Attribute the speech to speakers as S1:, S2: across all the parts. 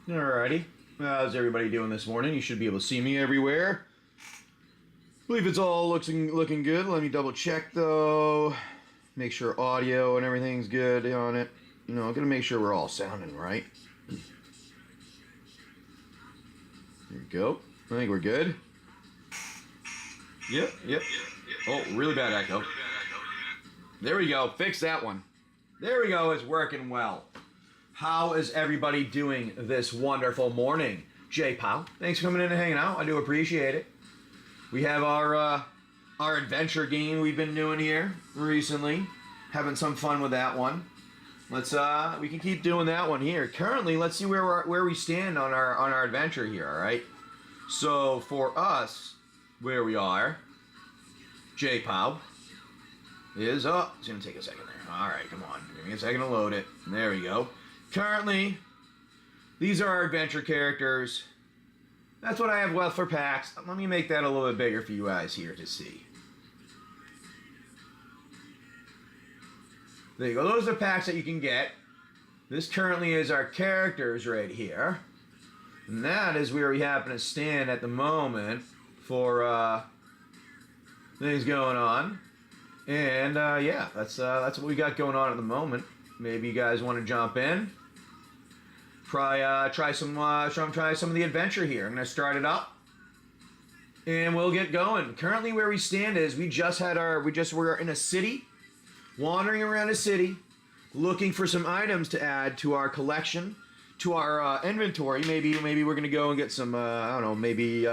S1: Alrighty. How's everybody doing this morning? You should be able to see me everywhere. Believe it's all looking good. Let me double check though. Make sure audio and everything's good on it. You know, I'm gonna make sure we're all sounding right. There we go. I think we're good. Yep. Oh, really bad echo. There we go. Fix that one. There we go. It's working well. How is everybody doing this wonderful morning? Jay Powell, thanks for coming in and hanging out. I do appreciate it. We have our adventure game we've been doing here recently. Having some fun with that one. We can keep doing that one here. Currently, let's see where we stand on our adventure here. All right. So for us, where we are, Jay Powell is up. It's gonna take a second there. All right, come on. Give me a second to load it. There we go. Currently, these are our adventure characters. That's what I have left for packs. Let me make that a little bit bigger for you guys here to see. There you go. Those are packs that you can get. This currently is our characters right here. And that is where we happen to stand at the moment for things going on. And yeah, that's what we got going on at the moment. Maybe you guys want to jump in. Try some of the adventure here. I'm gonna start it up, and we'll get going. Currently, where we stand is we're in a city, wandering around a city, looking for some items to add to our collection, to our inventory. Maybe we're gonna go and get some I don't know, maybe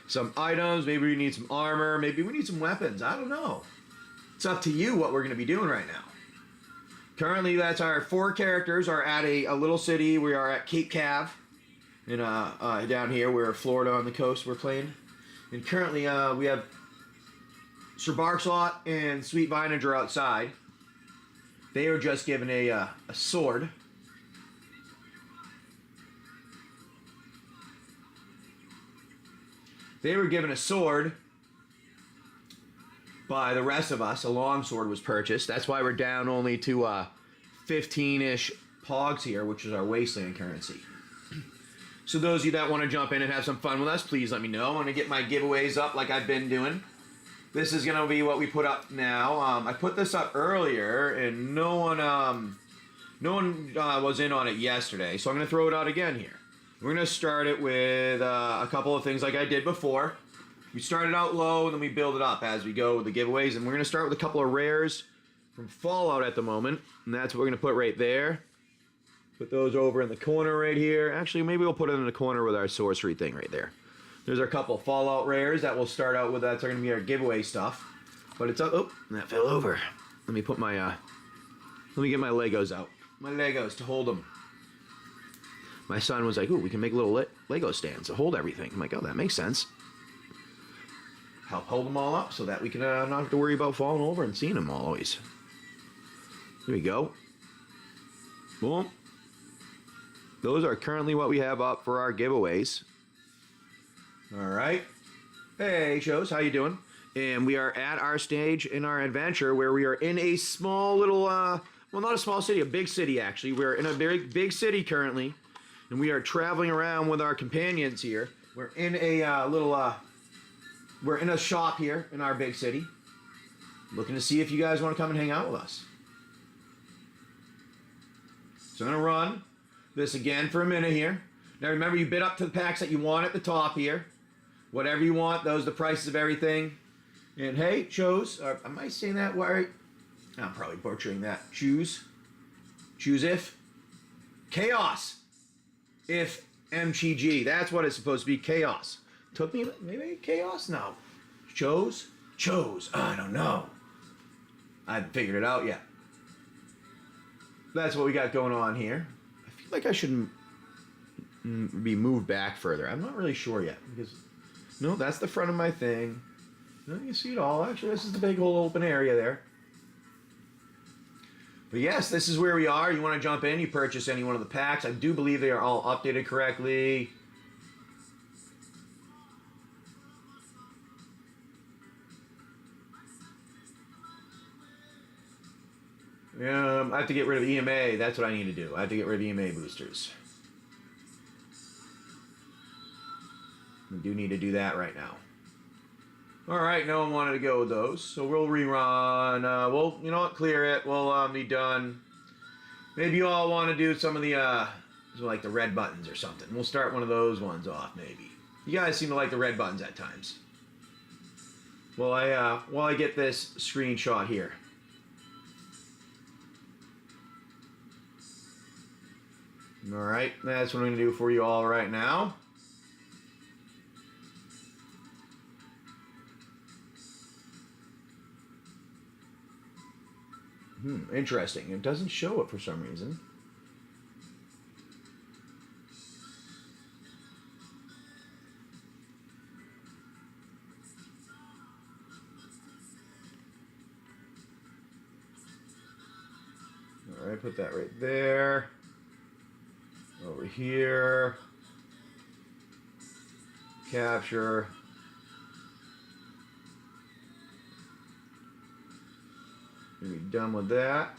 S1: some items. Maybe we need some armor. Maybe we need some weapons. I don't know. It's up to you what we're gonna be doing right now. Currently, that's our 4 characters are at a little city. We are at Cape Cav, and down here we're Florida on the coast. We're playing, and currently we have Sir Barkslot and Sweet Vinegar outside. They are just given a sword. They were given a sword by the rest of us. A long sword was purchased. That's why we're down only to 15-ish pogs here, which is our Wasteland currency. So those of you that want to jump in and have some fun with us, please let me know. I'm going to get my giveaways up like I've been doing. This is going to be what we put up now. I put this up earlier, and no one was in on it yesterday, so I'm going to throw it out again here. We're going to start it with a couple of things like I did before. We started out low, and then we build it up as we go with the giveaways. And we're going to start with a couple of rares from Fallout at the moment. And that's what we're going to put right there. Put those over in the corner right here. Actually, maybe we'll put it in the corner with our sorcery thing right there. There's our couple of Fallout rares that we'll start out with. That's going to be our giveaway stuff. But it's up. Oh, that fell over. Let me put my, let me get my Legos out. My Legos to hold them. My son was like, ooh, we can make little Lego stands to hold everything. I'm like, oh, that makes sense. Help hold them all up so that we can not have to worry about falling over and seeing them always. There we go. Boom. Those are currently what we have up for our giveaways. All right. Hey, shows, how you doing? And we are at our stage in our adventure where we are in a small little, well, not a small city, a big city actually. We're in a very big city currently, and we are traveling around with our companions here. We're in a we're in a shop here in our big city, looking to see if you guys want to come and hang out with us. So I'm going to run this again for a minute here. Now remember, you bid up to the packs that you want at the top here. Whatever you want, those are the prices of everything. And hey, shows, am I saying that right? I'm probably butchering that. Choose if. Chaos. If MTG. That's what it's supposed to be, chaos. Took me, maybe chaos? No. Chose? I don't know. I haven't figured it out yet. That's what we got going on here. I feel like I should be moved back further. I'm not really sure yet. Because, no, that's the front of my thing. No, you see it all. Actually, this is the big whole open area there. But yes, this is where we are. You want to jump in, you purchase any one of the packs. I do believe they are all updated correctly. I have to get rid of EMA. That's what I need to do. I have to get rid of EMA boosters. do need to do that right now. Alright, no one wanted to go with those, so we'll rerun. We'll, you know what, clear it. We'll be done. Maybe you all want to do some of the, like the red buttons or something. We'll start one of those ones off, maybe. You guys seem to like the red buttons at times. While I get this screenshot here. Alright, that's what I'm going to do for you all right now. Interesting. It doesn't show it for some reason. Alright, put that right there. Over here. Capture. Gonna be done with that.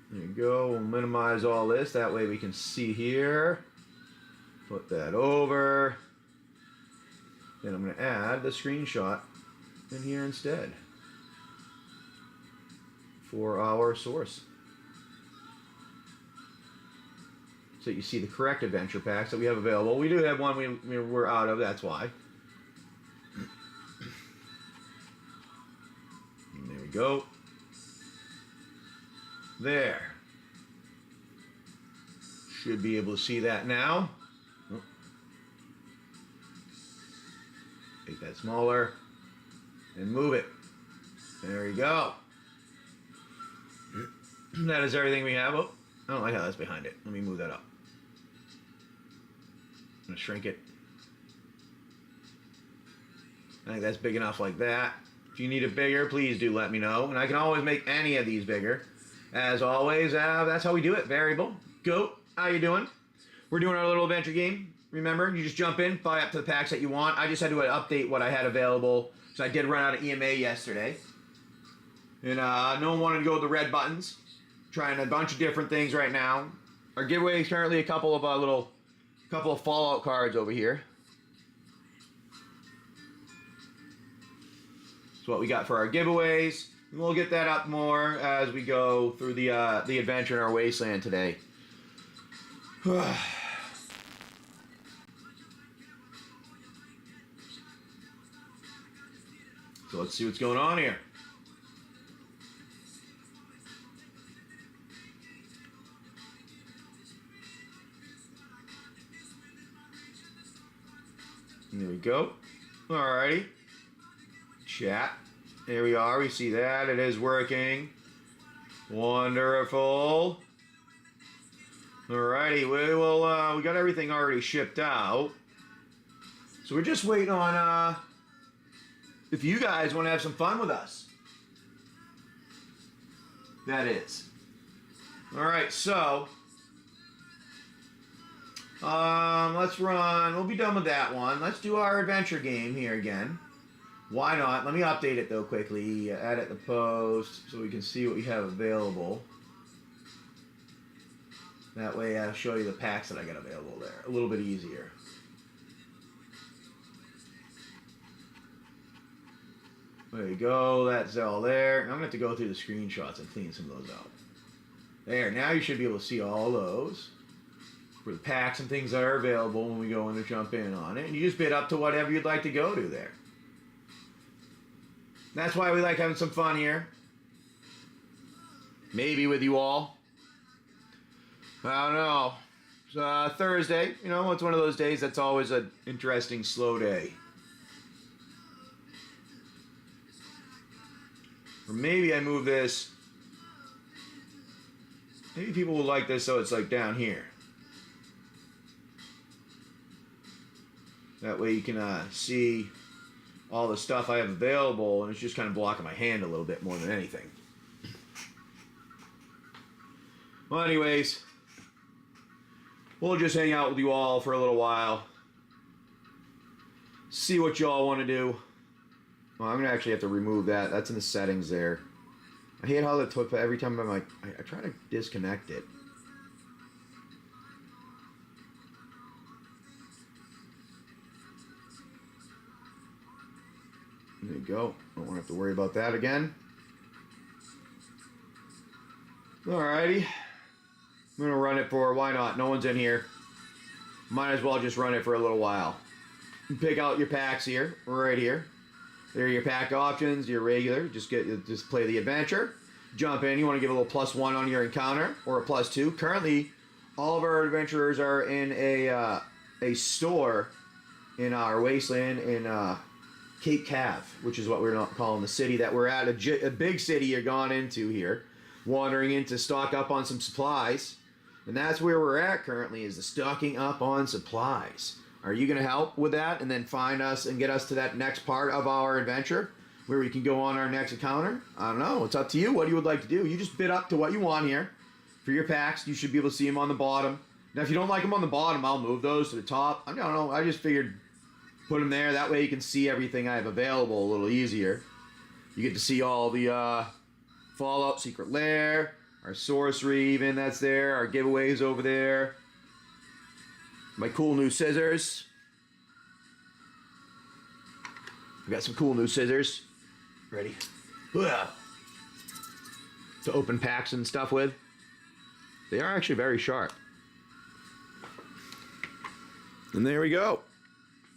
S1: There you go. We'll minimize all this. That way we can see here. Put that over. Then I'm going to add the screenshot in here instead for our source. So you see the correct adventure packs that we have available. We do have one we're out of, that's why. And there we go. There. Should be able to see that now. Oh. Make that smaller and move it. There you go. That is everything we have. Oh, I don't like how that's behind it. Let me move that up. I'm going to shrink it. I think that's big enough like that. If you need it bigger, please do let me know. And I can always make any of these bigger. As always, that's how we do it. Variable. Goat, how you doing? We're doing our little adventure game. Remember, you just jump in, buy up to the packs that you want. I just had to update what I had available. So I did run out of EMA yesterday. And no one wanted to go with the red buttons. Trying a bunch of different things right now. Our giveaway is currently a couple of Fallout cards over here. That's what we got for our giveaways. And we'll get that up more as we go through the adventure in our Wasteland today. So let's see what's going on here. There we go. Alrighty. Chat. There we are. We see that. It is working. Wonderful. Alrighty. We got everything already shipped out. So we're just waiting on if you guys want to have some fun with us. That is. Alright, so let's run. We'll be done with that one. Let's do our adventure game here again. Why not? Let me update it though quickly. Edit the post so we can see what we have available. That way I'll show you the packs that I got available there. A little bit easier. There you go. That's all there. I'm going to have to go through the screenshots and clean some of those out. There. Now you should be able to see all those. For the packs and things that are available when we go in to jump in on it. And you just bid up to whatever you'd like to go to there. That's why we like having some fun here. Maybe with you all. I don't know. It's Thursday. You know, it's one of those days that's always an interesting, slow day. Or maybe I move this. Maybe people will like this so it's like down here. That way you can see all the stuff I have available, and it's just kind of blocking my hand a little bit more than anything. Well, anyways, we'll just hang out with you all for a little while. See what you all want to do. Well, I'm going to actually have to remove that. That's in the settings there. I hate how every time I'm like, I try to disconnect it. There you go. Don't want to have to worry about that again. Alrighty. I'm going to run it for, why not? No one's in here. Might as well just run it for a little while. You pick out your packs here, right here. There are your pack options, your regular. Just play the adventure. Jump in. You want to give a little +1 on your encounter, or a +2. Currently, all of our adventurers are in a store in our Wasteland in Cape Cav, which is what we're not calling the city that we're at. A big city you're gone into here, wandering in to stock up on some supplies. And that's where we're at currently, is the stocking up on supplies. Are you going to help with that and then find us and get us to that next part of our adventure where we can go on our next encounter? I don't know. It's up to you what you would like to do. You just bid up to what you want here. For your packs, you should be able to see them on the bottom. Now, if you don't like them on the bottom, I'll move those to the top. I don't know. I just figured put them there. That way you can see everything I have available a little easier. You get to see all the Fallout Secret Lair, our sorcery even, that's there. Our giveaways over there. My cool new scissors. We got some cool new scissors. Ready? Ugh. To open packs and stuff with. They are actually very sharp. And there we go.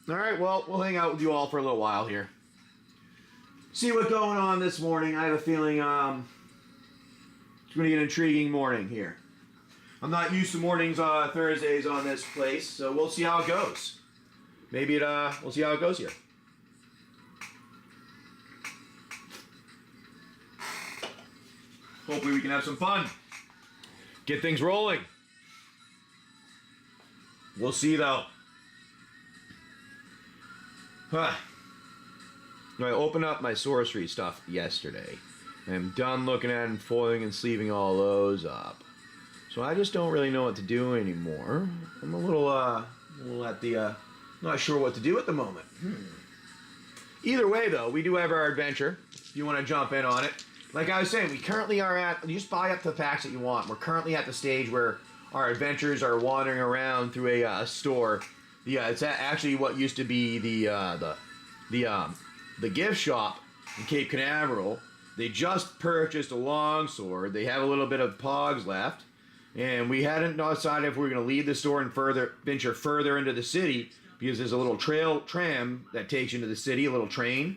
S1: Alright, well, we'll hang out with you all for a little while here. See what's going on this morning. I have a feeling it's going to be an intriguing morning here. I'm not used to mornings Thursdays on this place, so we'll see how it goes. Maybe we'll see how it goes here. Hopefully we can have some fun. Get things rolling. We'll see though. I opened up my sorcery stuff yesterday. I'm done looking at and foiling and sleeving all those up. So I just don't really know what to do anymore. I'm a little at the, not sure what to do at the moment. Either way though, we do have our adventure. If you want to jump in on it. Like I was saying, we currently are at, you just buy up the packs that you want. We're currently at the stage where our adventurers are wandering around through a store. It's actually what used to be the gift shop in Cape Canaveral. They just purchased a longsword. They have a little bit of pogs left. And we hadn't decided if we were going to leave the store and venture further into the city, because there's a little tram that takes you into the city, a little train.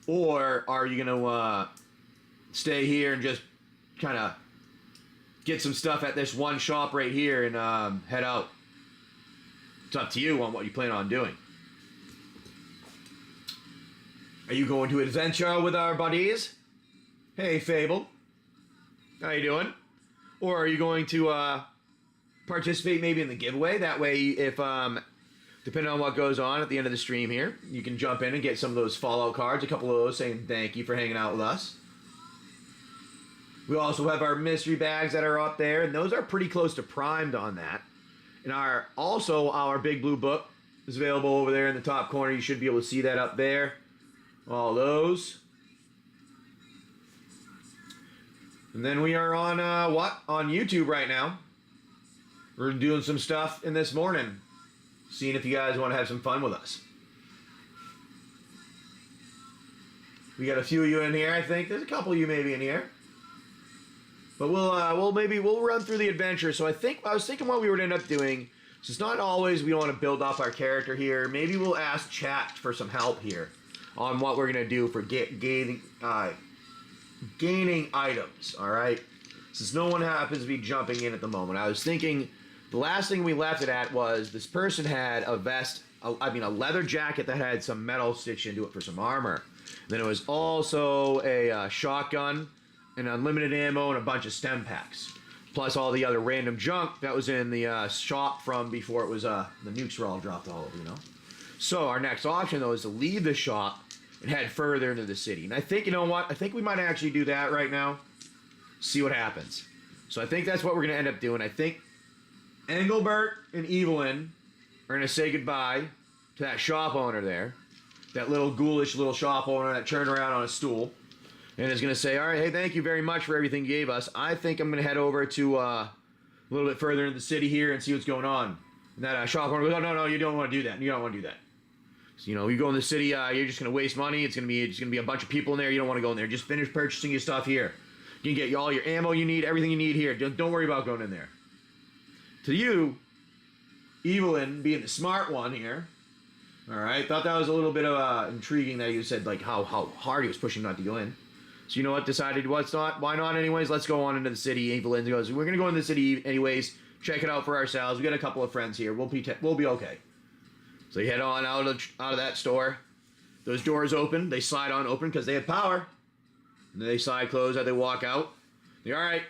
S1: Or are you going to stay here and just kind of get some stuff at this one shop right here and head out? It's up to you on what you plan on doing. Are you going to adventure with our buddies? Hey, Fable. How you doing? Or are you going to participate maybe in the giveaway? That way, if depending on what goes on at the end of the stream here, you can jump in and get some of those Fallout cards, a couple of those saying thank you for hanging out with us. We also have our mystery bags that are up there, and those are pretty close to primed on that. And our big blue book is available over there in the top corner. You should be able to see that up there. All those. And then we are on on YouTube right now. We're doing some stuff in this morning, seeing if you guys want to have some fun with us. We got a few of you in here, I think. There's a couple of you maybe in here. But we'll run through the adventure. So I was thinking what we would end up doing. So it's not always we want to build up our character here. Maybe we'll ask chat for some help here on what we're gonna do for gaining items. All right. Since no one happens to be jumping in at the moment, I was thinking the last thing we left it at was this person had a vest. A leather jacket that had some metal stitched into it for some armor. Then it was also a shotgun, and unlimited ammo, and a bunch of stem packs. Plus all the other random junk that was in the shop from before it was, the nukes were all dropped all over, you know? So our next option, though, is to leave the shop and head further into the city. And I think, you know what? I think we might actually do that right now. See what happens. So I think that's what we're going to end up doing. I think Engelbert and Evelyn are going to say goodbye to that shop owner there. That little ghoulish little shop owner that turned around on a stool. And is going to say, all right, hey, thank you very much for everything you gave us. I think I'm going to head over to a little bit further into the city here and see what's going on. And that shop owner goes, oh, no, you don't want to do that. You don't want to do that. So, you go in the city, you're just gonna waste money. It's gonna be a bunch of people in there. You don't want to go in there. Just finish purchasing your stuff here. You can get all your ammo you need, everything you need here. Don't worry about going in there. To you, Evelyn being the smart one here. All right, thought that was a little bit of intriguing that you said like how hard he was pushing not to go in. So you know what? Decided why not anyways? Let's go on into the city. Evelyn goes, we're gonna go in the city anyways. Check it out for ourselves. We got a couple of friends here. We'll be okay. So you head on out of that store. Those doors open. They slide on open because they have power. And they slide closed as they walk out. All right,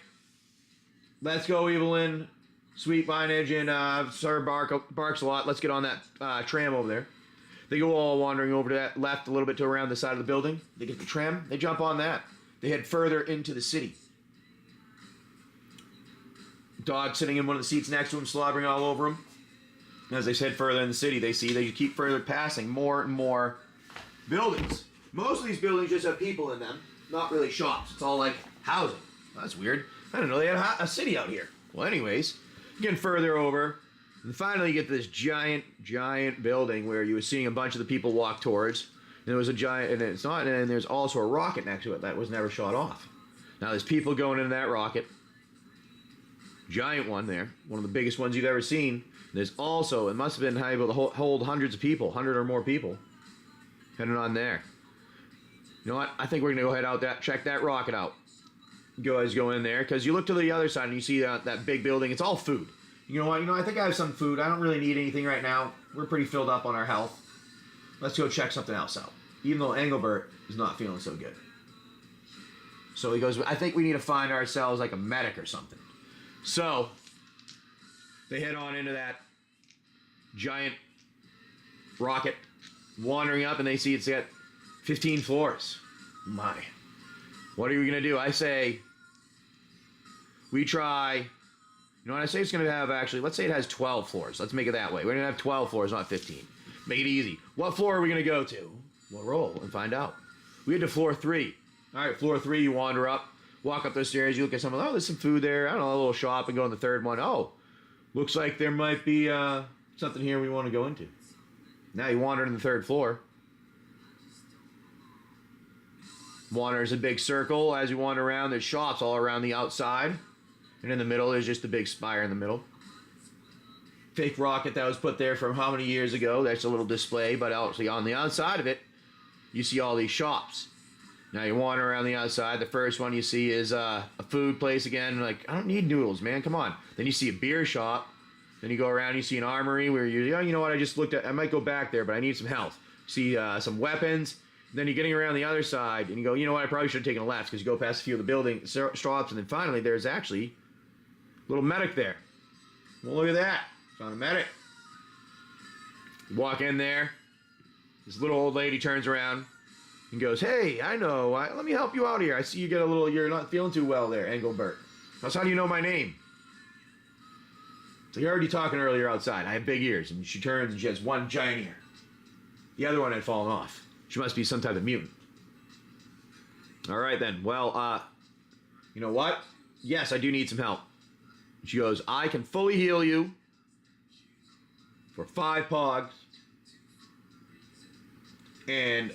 S1: let's go, Evelyn. Sweet Vinage and Sir barks a lot. Let's get on that tram over there. They go all wandering over to that left a little bit to around the side of the building. They get the tram. They jump on that. They head further into the city. Dog sitting in one of the seats next to him, slobbering all over him. As they head further in the city, they keep further passing more and more buildings. Most of these buildings just have people in them, not really shops. It's all like housing. That's weird. I didn't know they had a city out here. Well, anyways, getting further over, and finally you get to this giant building where you were seeing a bunch of the people walk towards. And there was a giant, and there's also a rocket next to it that was never shot off. Now there's people going into that rocket. Giant one there, one of the biggest ones you've ever seen. There's also, it must have been able to hold hundreds of people, 100 or more people, heading on there. You know what? I think we're gonna go head out check that rocket out. Guys go in there because you look to the other side and you see that big building. It's all food. You know what? I think I have some food. I don't really need anything right now. We're pretty filled up on our health. Let's go check something else out. Even though Engelbert is not feeling so good. So he goes, I think we need to find ourselves like a medic or something. So they head on into that giant rocket, wandering up, and they see it's got 15 floors. My. What are we going to do? I say we try, you know what I say it's going to have actually, let's say it has 12 floors. Let's make it that way. We're going to have 12 floors, not 15. Make it easy. What floor are we going to go to? We'll roll and find out. We get to floor 3. All right, floor 3, you wander up, walk up those stairs, you look at someone, oh, there's some food there. I don't know, a little shop, and go in the third one. Oh, looks like there might be something here we want to go into. Now you wander in the third floor. Wanders a big circle. As you wander around, there's shops all around the outside. And in the middle, there's just a big spire in the middle. Fake rocket that was put there from how many years ago. That's a little display, but actually on the outside of it, you see all these shops. Now you wander around the outside. The first one you see is a food place again. Like, I don't need noodles, man. Come on. Then you see a beer shop. Then you go around, you see an armory where you know what, I just looked at, I might go back there, but I need some health. See some weapons. Then you're getting around the other side, and you go, you know what, I probably should have taken a left, because you go past a few of the building shops, and then finally there's actually a little medic there. Well, look at that. Found a medic. You walk in there. This little old lady turns around and goes, hey, I know. Let me help you out here. I see you get you're not feeling too well there, Engelbert. How do you know my name? So you heard you talking earlier outside. I have big ears. And she turns and she has one giant ear. The other one had fallen off. She must be some type of mutant. All right, then. Well, you know what? Yes, I do need some help. She goes, I can fully heal you for 5 pogs. And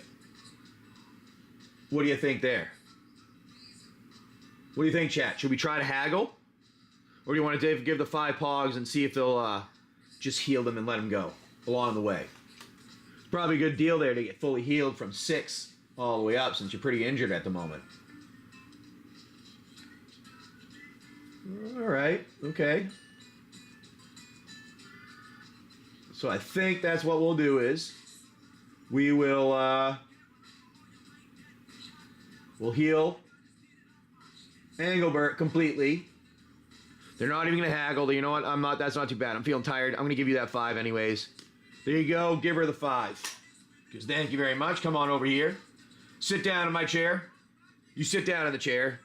S1: what do you think there? What do you think, chat? Should we try to haggle? Or do you want to give the 5 pogs and see if they'll just heal them and let them go along the way? It's probably a good deal there to get fully healed from 6 all the way up, since you're pretty injured at the moment. All right, okay. So I think that's what we'll do is we will we'll heal Engelbert completely. They're not even gonna haggle. You know what? That's not too bad. I'm feeling tired. I'm gonna give you that 5 anyways. There you go. Give her the 5. Because thank you very much. Come on over here. Sit down in my chair. You sit down in the chair.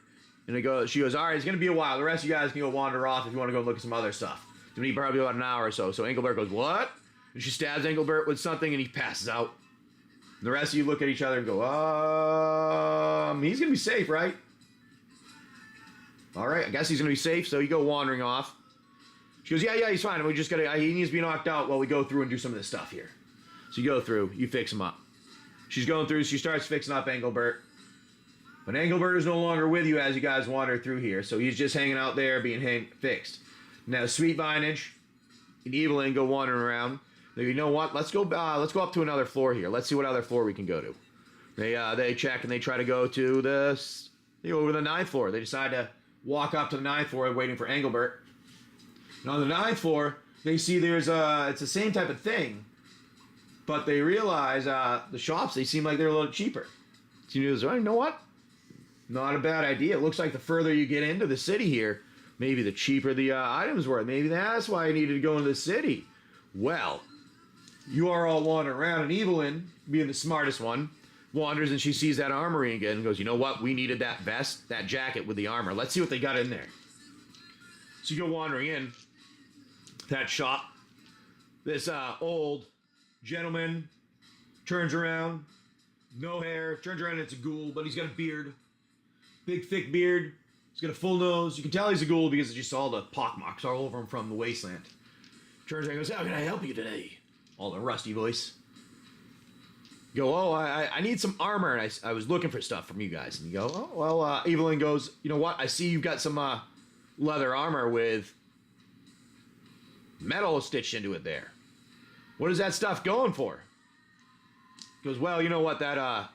S1: And she goes, all right, it's going to be a while. The rest of you guys can go wander off if you want to go look at some other stuff. It's going to be probably about an hour or so. So Engelbert goes, what? And she stabs Engelbert with something and he passes out. And the rest of you look at each other and go, he's going to be safe, right? All right, I guess he's going to be safe. So you go wandering off. She goes, yeah, he's fine. He needs to be knocked out while we go through and do some of this stuff here. So you go through, you fix him up. She's going through, she starts fixing up Engelbert. But Engelbert is no longer with you as you guys wander through here, so he's just hanging out there being fixed. Now, Sweet Vinage and Evelyn go wandering around. They go, you know what? Let's go up to another floor here. Let's see what other floor we can go to. They check and they try to go to over the 9th floor. They decide to walk up to the 9th floor, waiting for Engelbert. And on the 9th floor, they see it's the same type of thing, but they realize the shops, they seem like they're a little cheaper. So you know what? Not a bad idea. It looks like the further you get into the city here, maybe the cheaper the items were. Maybe that's why I needed to go into the city. Well, you are all wandering around, and Evelyn, being the smartest one, wanders and she sees that armory again and goes, you know what? We needed that vest, that jacket with the armor. Let's see what they got in there. So you go wandering in that shop. This old gentleman turns around, no hair, turns around and it's a ghoul, but he's got a beard. Big, thick beard. He's got a full nose. You can tell he's a ghoul because you saw the pockmarks all over him from the Wasteland. Turns around and goes, how can I help you today? All the rusty voice. You go, I need some armor, and I was looking for stuff from you guys. And you go, oh, well, Evelyn goes, you know what? I see you've got some leather armor with metal stitched into it there. What is that stuff going for? He goes, well, you know what? That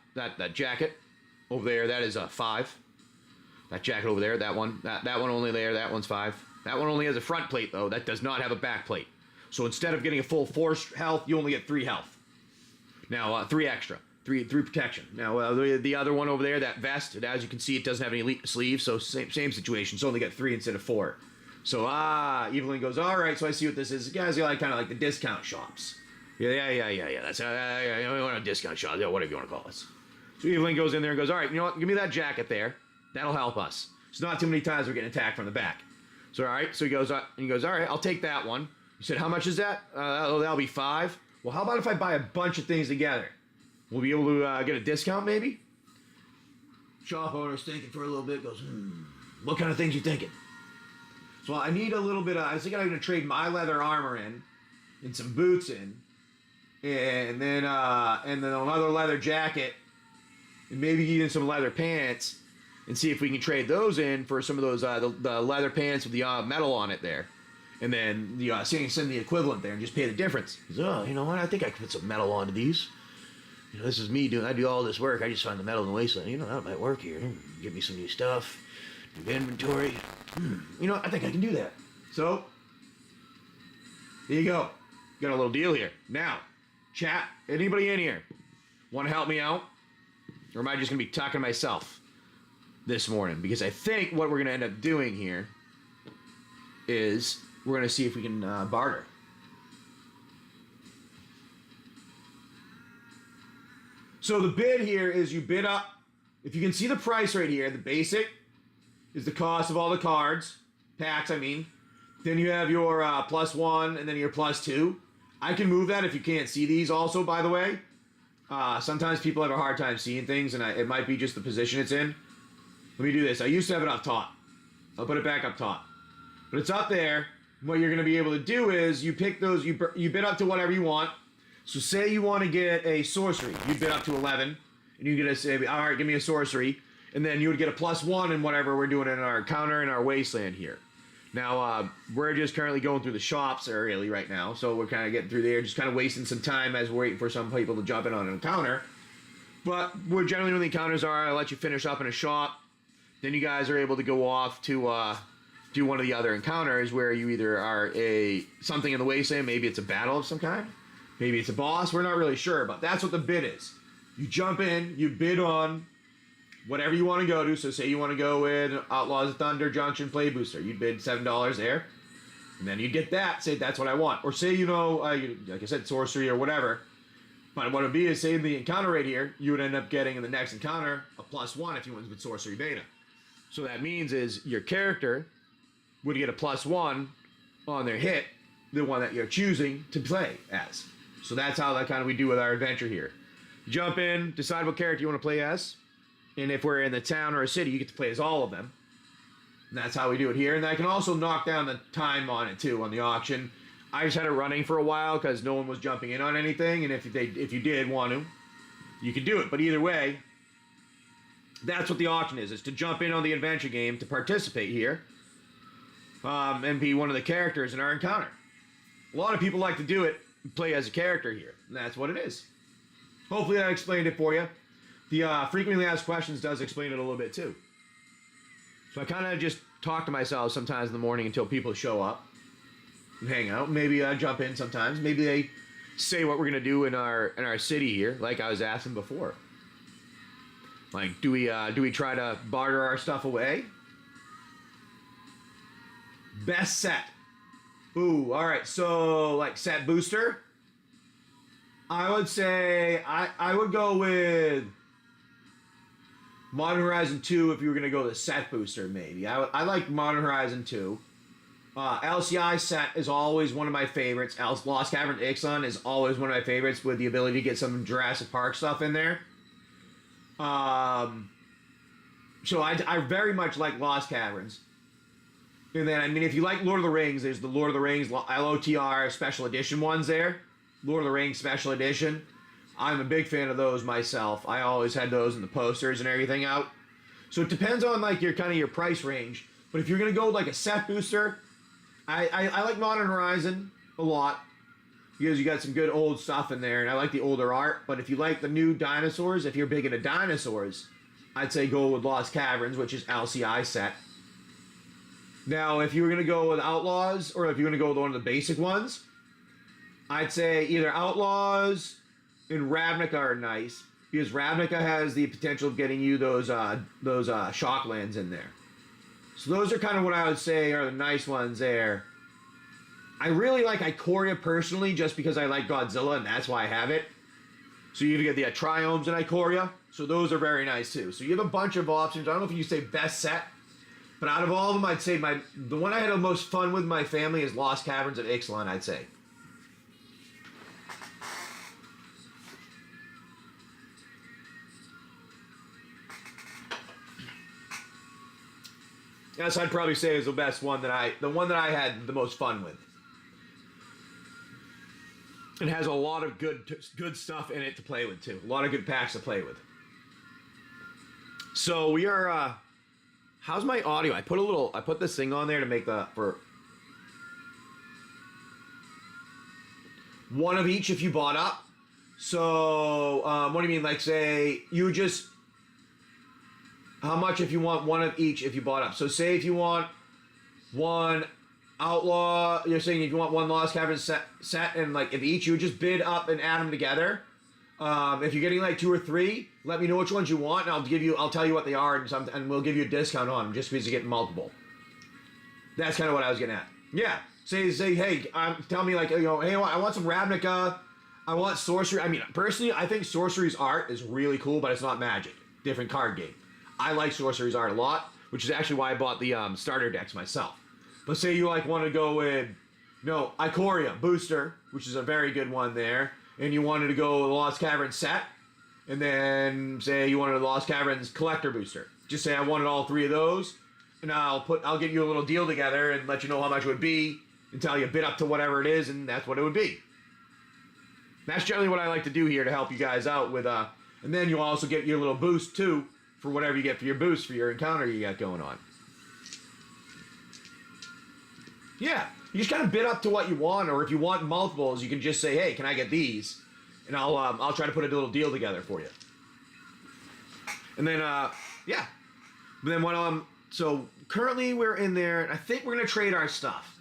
S1: jacket over there, that is a 5. That jacket over there, that one only there, that one's 5. That one only has a front plate, though. That does not have a back plate. So instead of getting a full 4 health, you only get 3 health. Now, 3 extra. 3 protection. Now, the other one over there, that vest, as you can see, it doesn't have any sleeves, so same situation. So only got 3 instead of 4. So, Evelyn goes, all right, so I see what this is. Guys, you like kind of like the discount shops. Yeah. That's a discount shop, whatever you want to call it. So Evelyn goes in there and goes, all right, you know what? Give me that jacket there. That'll help us. It's not too many times we're getting attacked from the back. So, all right. So he goes, all right, I'll take that one. You said, how much is that? That'll be 5. Well, how about if I buy a bunch of things together? We'll be able to get a discount, maybe? Shop owner's thinking for a little bit, goes, what kind of things you thinking? So I need a little bit of, I was thinking I'm going to trade my leather armor in, and some boots in, and then another leather jacket, and maybe even some leather pants, and see if we can trade those in for some of those the leather pants with the metal on it there, and then send the equivalent there and just pay the difference. He goes, oh, you know what? I think I can put some metal onto these. You know, this is me I do all this work. I just find the metal in the wasteland. You know, that might work here. Give me some new stuff, new inventory. You know, I think I can do that. So, here you go. Got a little deal here. Now, chat, anybody in here want to help me out? Or am I just going to be talking to myself this morning? Because I think what we're going to end up doing here is we're going to see if we can barter. So the bid here is you bid up. If you can see the price right here, the basic is the cost of all the cards, packs, I mean. Then you have your +1 and then your +2. I can move that if you can't see these also, by the way. Sometimes people have a hard time seeing things, and it might be just the position it's in. Let me do this. I used to have it up top. I'll put it back up top. But it's up there. What you're going to be able to do is you pick those, you bid up to whatever you want. So say you want to get a sorcery. You bid up to 11, and you get a say, all right, give me a sorcery. And then you would get a +1 in whatever we're doing in our counter in our wasteland here. Now, we're just currently going through the shops really right now, so we're kind of getting through there, just kind of wasting some time as we're waiting for some people to jump in on an encounter. But we're generally, when the encounters are, I let you finish up in a shop. Then you guys are able to go off to do one of the other encounters where you either are something in the wasteland, maybe it's a battle of some kind, maybe it's a boss, we're not really sure, but that's what the bid is. You jump in, you bid on whatever you want to go to. So say you want to go with Outlaws of Thunder Junction Play Booster. You'd bid $7 there. And then you'd get that. Say, that's what I want. Or say, like I said, sorcery or whatever. But what it would be is, say in the encounter right here, you would end up getting in the next encounter a +1 if you went with sorcery beta. So that means is your character would get a +1 on their hit, the one that you're choosing to play as. So that's how that kind of we do with our adventure here. Jump in, decide what character you want to play as. And if we're in the town or a city, you get to play as all of them. And that's how we do it here. And I can also knock down the time on it, too, on the auction. I just had it running for a while because no one was jumping in on anything, and if you did want to, you could do it. But either way, that's what the auction is to jump in on the adventure game, to participate here, and be one of the characters in our encounter. A lot of people like to do it, play as a character here, and that's what it is. Hopefully that explained it for you. The frequently asked questions does explain it a little bit too. So I kind of just talk to myself sometimes in the morning until people show up and hang out. Maybe I jump in sometimes. Maybe they say what we're gonna do in our city here, like I was asking before. Like, do we try to barter our stuff away? Best set. Ooh, all right. So like set booster. I would say I would go with Modern Horizon 2 if you were gonna go the set booster. Maybe I like Modern Horizon 2. LCI set is always one of my favorites. Lost Cavern Ixalan is always one of my favorites with the ability to get some Jurassic Park stuff in there. So I very much like Lost Caverns. And then, I mean, if you like Lord of the Rings, there's the Lord of the Rings LOTR Special Edition ones there. Lord of the Rings Special Edition. I'm a big fan of those myself. I always had those in the posters and everything out. So it depends on like your kind of your price range. But if you're gonna go like a set booster, I like Modern Horizon a lot because you got some good old stuff in there, and I like the older art. But if you like the new dinosaurs, if you're big into dinosaurs, I'd say go with Lost Caverns, which is LCI set. Now, if you were gonna go with Outlaws, or if you're gonna go with one of the basic ones, I'd say either Outlaws and Ravnica are nice, because Ravnica has the potential of getting you those Shocklands in there. So those are kind of what I would say are the nice ones there. I really like Ikoria personally, just because I like Godzilla, and that's why I have it. So you get the Triomes and Ikoria, so those are very nice too. So you have a bunch of options. I don't know if you say best set, but out of all of them, I'd say the one I had the most fun with my family is Lost Caverns of Ixalan, I'd say. Yes, I'd probably say is the best one the one that I had the most fun with. It has a lot of good stuff in it to play with too. A lot of good packs to play with. So we are. How's my audio? I put this thing on there to make for one of each if you bought up. So what do you mean? Like say you just. How much if you want one of each if you bought up? So say if you want one Outlaw, you're saying if you want one Lost Cavern set and like if each you would just bid up and add them together. If you're getting like 2 or 3, let me know which ones you want, and I'll tell you what they are, and we'll give you a discount on them just because you're getting multiple. That's kind of what I was getting at. Yeah. Say, hey, tell me like, hey, I want some Ravnica. I want Sorcery. I mean, personally, I think Sorcery's art is really cool, but it's not Magic. Different card game. I like Sorcery's art a lot, which is actually why I bought the starter decks myself. But say you like want to go with, Ikoria booster, which is a very good one there, and you wanted to go with the Lost Caverns set, and then say you wanted a Lost Caverns collector booster. Just say I wanted all 3 of those, and I'll get you a little deal together and let you know how much it would be, and tell you bid up to whatever it is, and that's what it would be. That's generally what I like to do here to help you guys out with, and then you'll also get your little boost too, for whatever you get for your boost for your encounter you got going on. Yeah, you just kind of bid up to what you want, or if you want multiples, you can just say, hey, can I get these? And I'll try to put a little deal together for you. And then, yeah. But then so currently we're in there, and I think we're going to trade our stuff.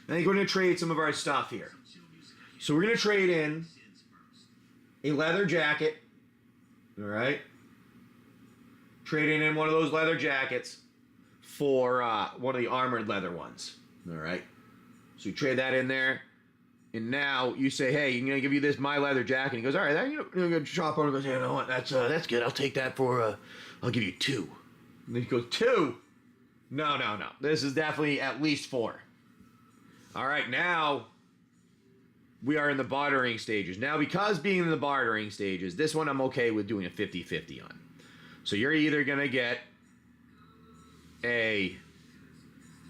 S1: I think we're going to trade some of our stuff here. So we're going to trade in a leather jacket, all right? Trading in one of those leather jackets for one of the armored leather ones. All right. So you trade that in there, and now you say, "Hey, I'm gonna give you my leather jacket." And he goes, "All right." That you shop owner goes, "You know what? That's good. I'll take that for. I'll give you 2." And then he goes, 2? No. This is definitely at least 4. All right. Now we are in the bartering stages. Now, because being in the bartering stages, this one I'm okay with doing a 50-50 on. So you're either going to get a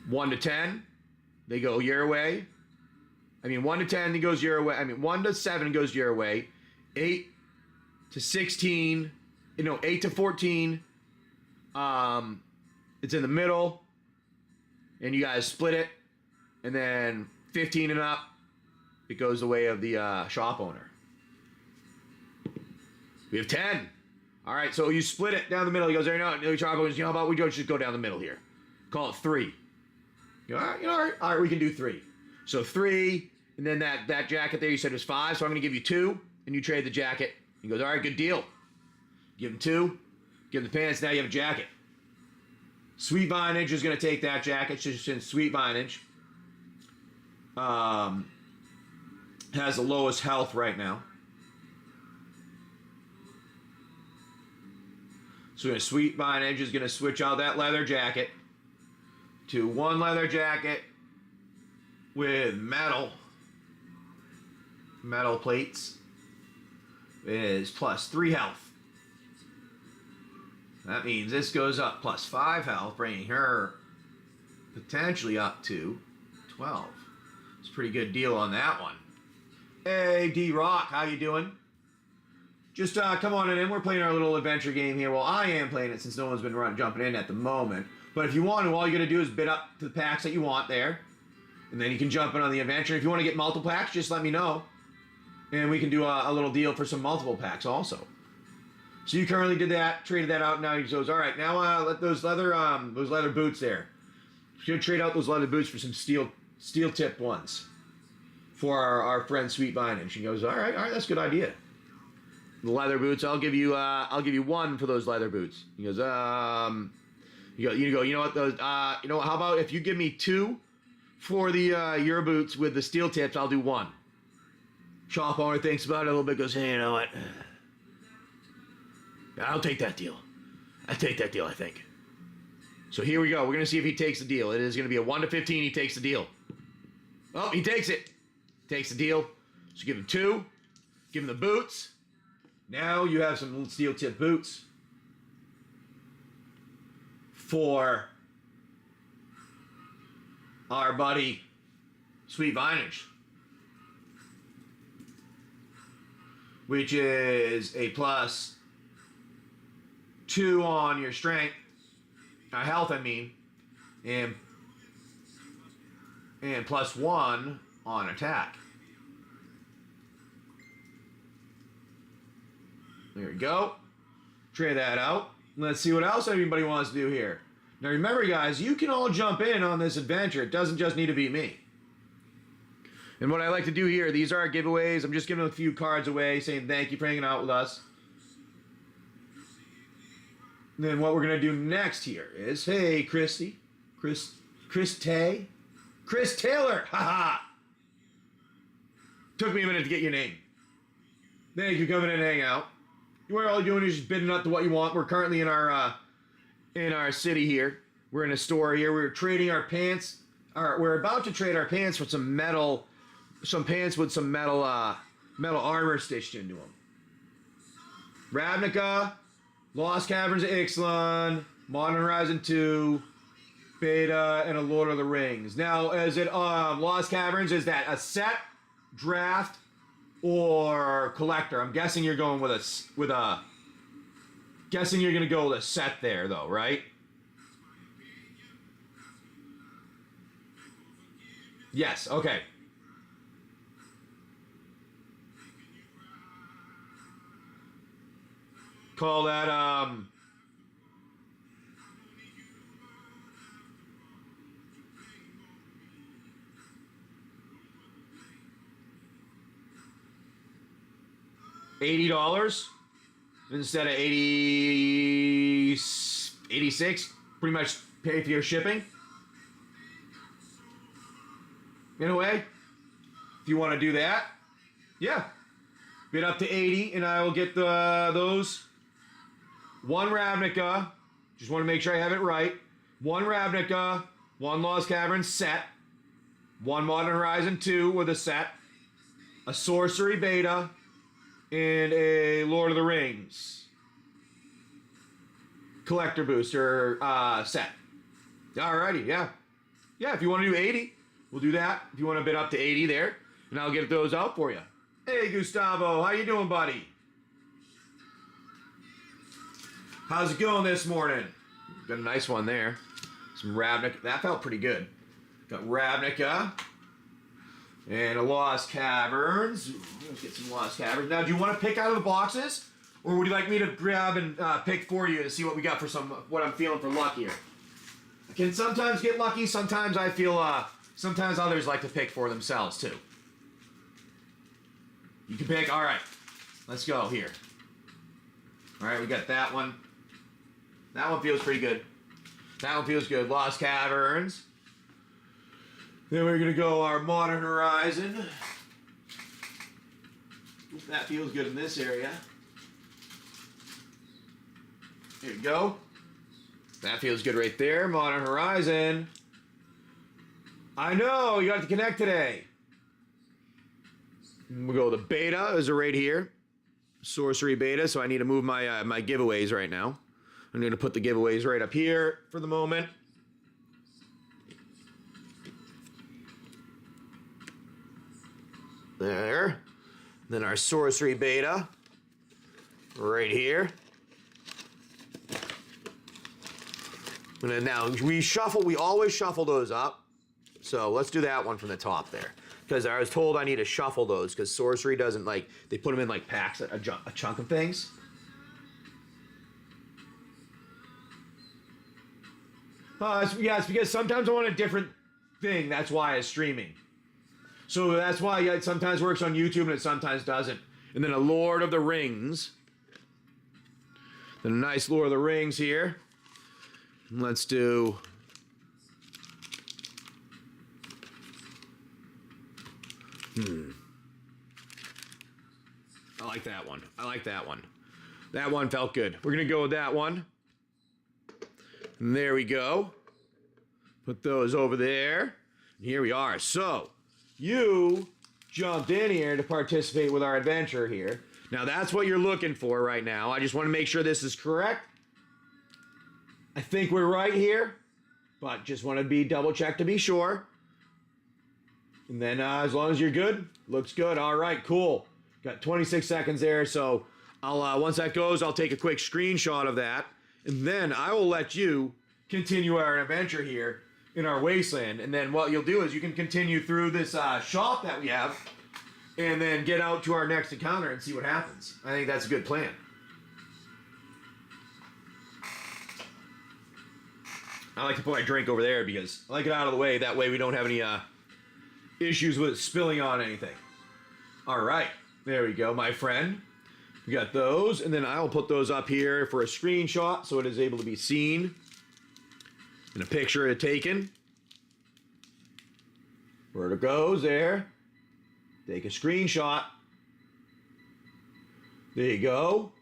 S1: 1 to 10, they go your way, I mean, 1 to 10 goes your way. I mean, 1 to 7 goes your way. 8 to 16, 8 to 14. It's in the middle, and you guys split it, and then 15 and up, it goes the way of the shop owner. We have 10. All right, so you split it down the middle. He goes, there, no, shop owners, how about we just go down the middle here? Call it 3. All right, we can do 3. So 3, and then that jacket there you said was 5, so I'm going to give you 2, and you trade the jacket. He goes, all right, good deal. Give him 2, give him the pants, now you have a jacket. Sweet Vinage is going to take that jacket, since Sweet Vinage has the lowest health right now. So Sweet Vinage is going to switch out that leather jacket to 1 leather jacket with metal plates. Is plus 3 health. That means this goes up plus 5 health, bringing her potentially up to 12. It's a pretty good deal on that one. Hey, D-Rock, how you doing? Just come on in. We're playing our little adventure game here. Well, I am playing it since no one's been jumping in at the moment. But if you want to, all you got to do is bid up to the packs that you want there. And then you can jump in on the adventure. If you want to get multiple packs, just let me know. And we can do a little deal for some multiple packs also. So you currently did that, traded that out. Now he goes, all right, now let those leather boots there. You're gonna trade out those leather boots for some steel tipped ones for our friend Sweet Vine. And she goes, all right, that's a good idea. The leather boots, I'll give you 1 for those leather boots. He goes, you know what, those, how about if you give me 2 for the your boots with the steel tips, I'll do 1. Shop owner thinks about it a little bit, goes, hey, you know what? I'll take that deal. I think. So here we go. We're going to see if he takes the deal. It is going to be a 1 to 15. He takes the deal. Oh, he takes it. Takes the deal. So give him 2. Give him the boots. Now you have some steel tip boots for our buddy Sweet Vinage, which is a plus 2 on your strength, health, and plus 1 on attack. There we go. Trade that out. Let's see what else anybody wants to do here. Now remember, guys, you can all jump in on this adventure. It doesn't just need to be me. And what I like to do here, these are our giveaways. I'm just giving a few cards away, saying thank you for hanging out with us. And then what we're going to do next here is, hey, Chris Taylor, haha. Took me a minute to get your name. Thank you for coming in and hang out. What all you're doing is just bidding up to what you want. We're currently in our city here. We're in a store here. We're trading our pants. We're about to trade our pants for some pants with some metal armor stitched into them. Ravnica, Lost Caverns of Ixalan, Modern Horizon 2, Beta, and a Lord of the Rings. Now, is it Lost Caverns? Is that a set, draft, or collector? I'm guessing you're going guessing you're gonna go with a set there, though, right? Yes. Okay. Call that $80 instead of 86. Pretty much pay for your shipping. In a way, if you want to do that, yeah. Bid up to 80, and I will get those. 1 Ravnica. Just want to make sure I have it right. 1 Ravnica, 1 Lost Caverns set, 1 Modern Horizon 2 with a set, a Sorcery Beta, and a Lord of the Rings collector booster set. Alrighty, yeah. Yeah, if you want to do 80, we'll do that. If you want to bid up to 80 there. and I'll get those out for you. Hey, Gustavo, how you doing, buddy? How's it going this morning? Got a nice one there. Some Ravnica. That felt pretty good. Got Ravnica and a Lost Caverns. Let's get some Lost Caverns. Now, do you want to pick out of the boxes, or would you like me to grab and pick for you to see what we got for what I'm feeling for luck here? I can sometimes get lucky. Sometimes I feel. Sometimes others like to pick for themselves too. You can pick. All right, let's go here. All right, we got that one. That one feels pretty good. That one feels good. Lost Caverns. Then we're going to go our Modern Horizon. That feels good in this area. Here we go. That feels good right there. Modern Horizon. I know, you have to connect today. We'll go with the beta. Is right here. Sorcery beta, so I need to move my my giveaways right now. I'm going to put the giveaways right up here for the moment. There. Then our sorcery beta right here. And now we always shuffle those up. So let's do that one from the top there. Because I was told I need to shuffle those because sorcery doesn't like, they put them in like packs, a chunk of things. Yeah, it's because sometimes I want a different thing. That's why it's streaming. So that's why it sometimes works on YouTube and it sometimes doesn't. And then a Lord of the Rings. Then a nice Lord of the Rings here. Let's do... I like that one. I like that one. That one felt good. We're going to go with that one. And there we go. Put those over there. And here we are. So, you jumped in here to participate with our adventure here. Now, that's what you're looking for right now. I just want to make sure this is correct. I think we're right here, but just want to be double check to be sure. And then as long as you're good, looks good. All right, cool. Got 26 seconds there, so I'll once that goes, I'll take a quick screenshot of that. And then I will let you continue our adventure here in our Wasteland. And then what you'll do is you can continue through this shop that we have and then get out to our next encounter and see what happens. I think that's a good plan. I like to put my drink over there because I like it out of the way. That way we don't have any issues with it spilling on anything. All right. There we go, my friend. We got those, and then I'll put those up here for a screenshot so it is able to be seen and a picture taken. Where it goes there. Take a screenshot. There you go.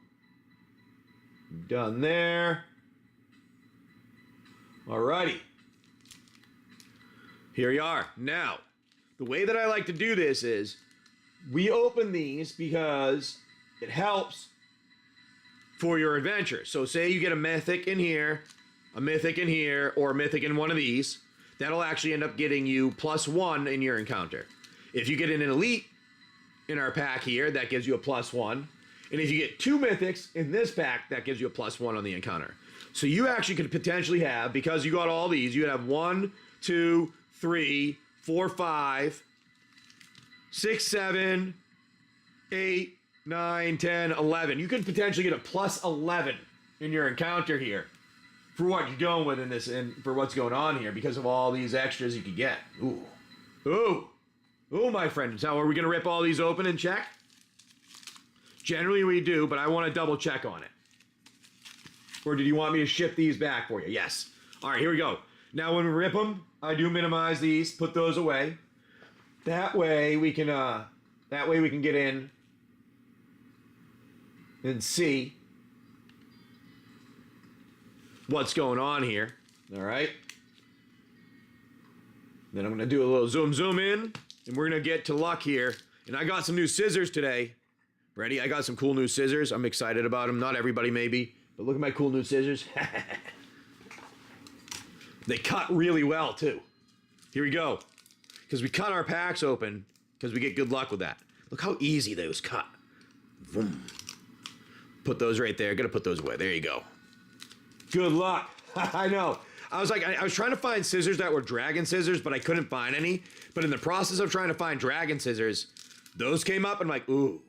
S1: Done there. Alrighty. Here you are. Now, the way that I like to do this is we open these because it helps for your adventure. So say you get a mythic in here, a mythic in here, or a mythic in one of these. That'll actually end up getting you +1 in your encounter. If you get an elite in our pack here, that gives you a +1. And if you get 2 mythics in this pack, that gives you a +1 on the encounter. So you actually could potentially have, because you got all these, you could have 1, 2, 3, 4, 5, 6, 7, 8, 9, 10, 11. You could potentially get a +11 in your encounter here for what you're going with in this and for what's going on here because of all these extras you could get. Ooh. Ooh. Ooh, my friend. So are we going to rip all these open and check? Generally we do, but I want to double check on it. Or did you want me to ship these back for you? Yes. All right, here we go. Now when we rip them, I do minimize these, put those away. That way we can get in and see what's going on here. All right. Then I'm going to do a little zoom in, and we're going to get to luck here. And I got some new scissors today. Ready? I got some cool new scissors. I'm excited about them. Not everybody maybe, but look at my cool new scissors. They cut really well too. Here we go. Because we cut our packs open because we get good luck with that. Look how easy those cut. Boom. Put those right there. Gotta put those away. There you go. Good luck. I know. I was like, I was trying to find scissors that were dragon scissors, but I couldn't find any. But in the process of trying to find dragon scissors, those came up and I'm like, ooh,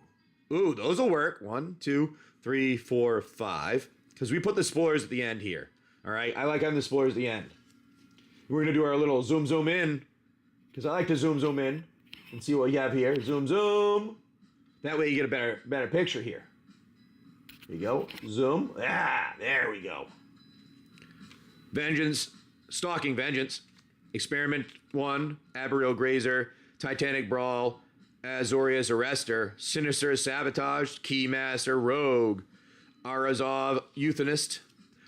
S1: those will work. 1, 2, 3, 4, 5. Because we put the spoilers at the end here. All right. I like having the spoilers at the end. We're going to do our little zoom in. Because I like to zoom in and see what we have here. Zoom. That way you get a better picture here. There you go. Zoom. There we go. Vengeance. Stalking Vengeance. Experiment 1. Abriel Grazer. Titanic Brawl. Azorius Arrestor. Sinister Sabotage. Keymaster Rogue. Arazov Euthanist.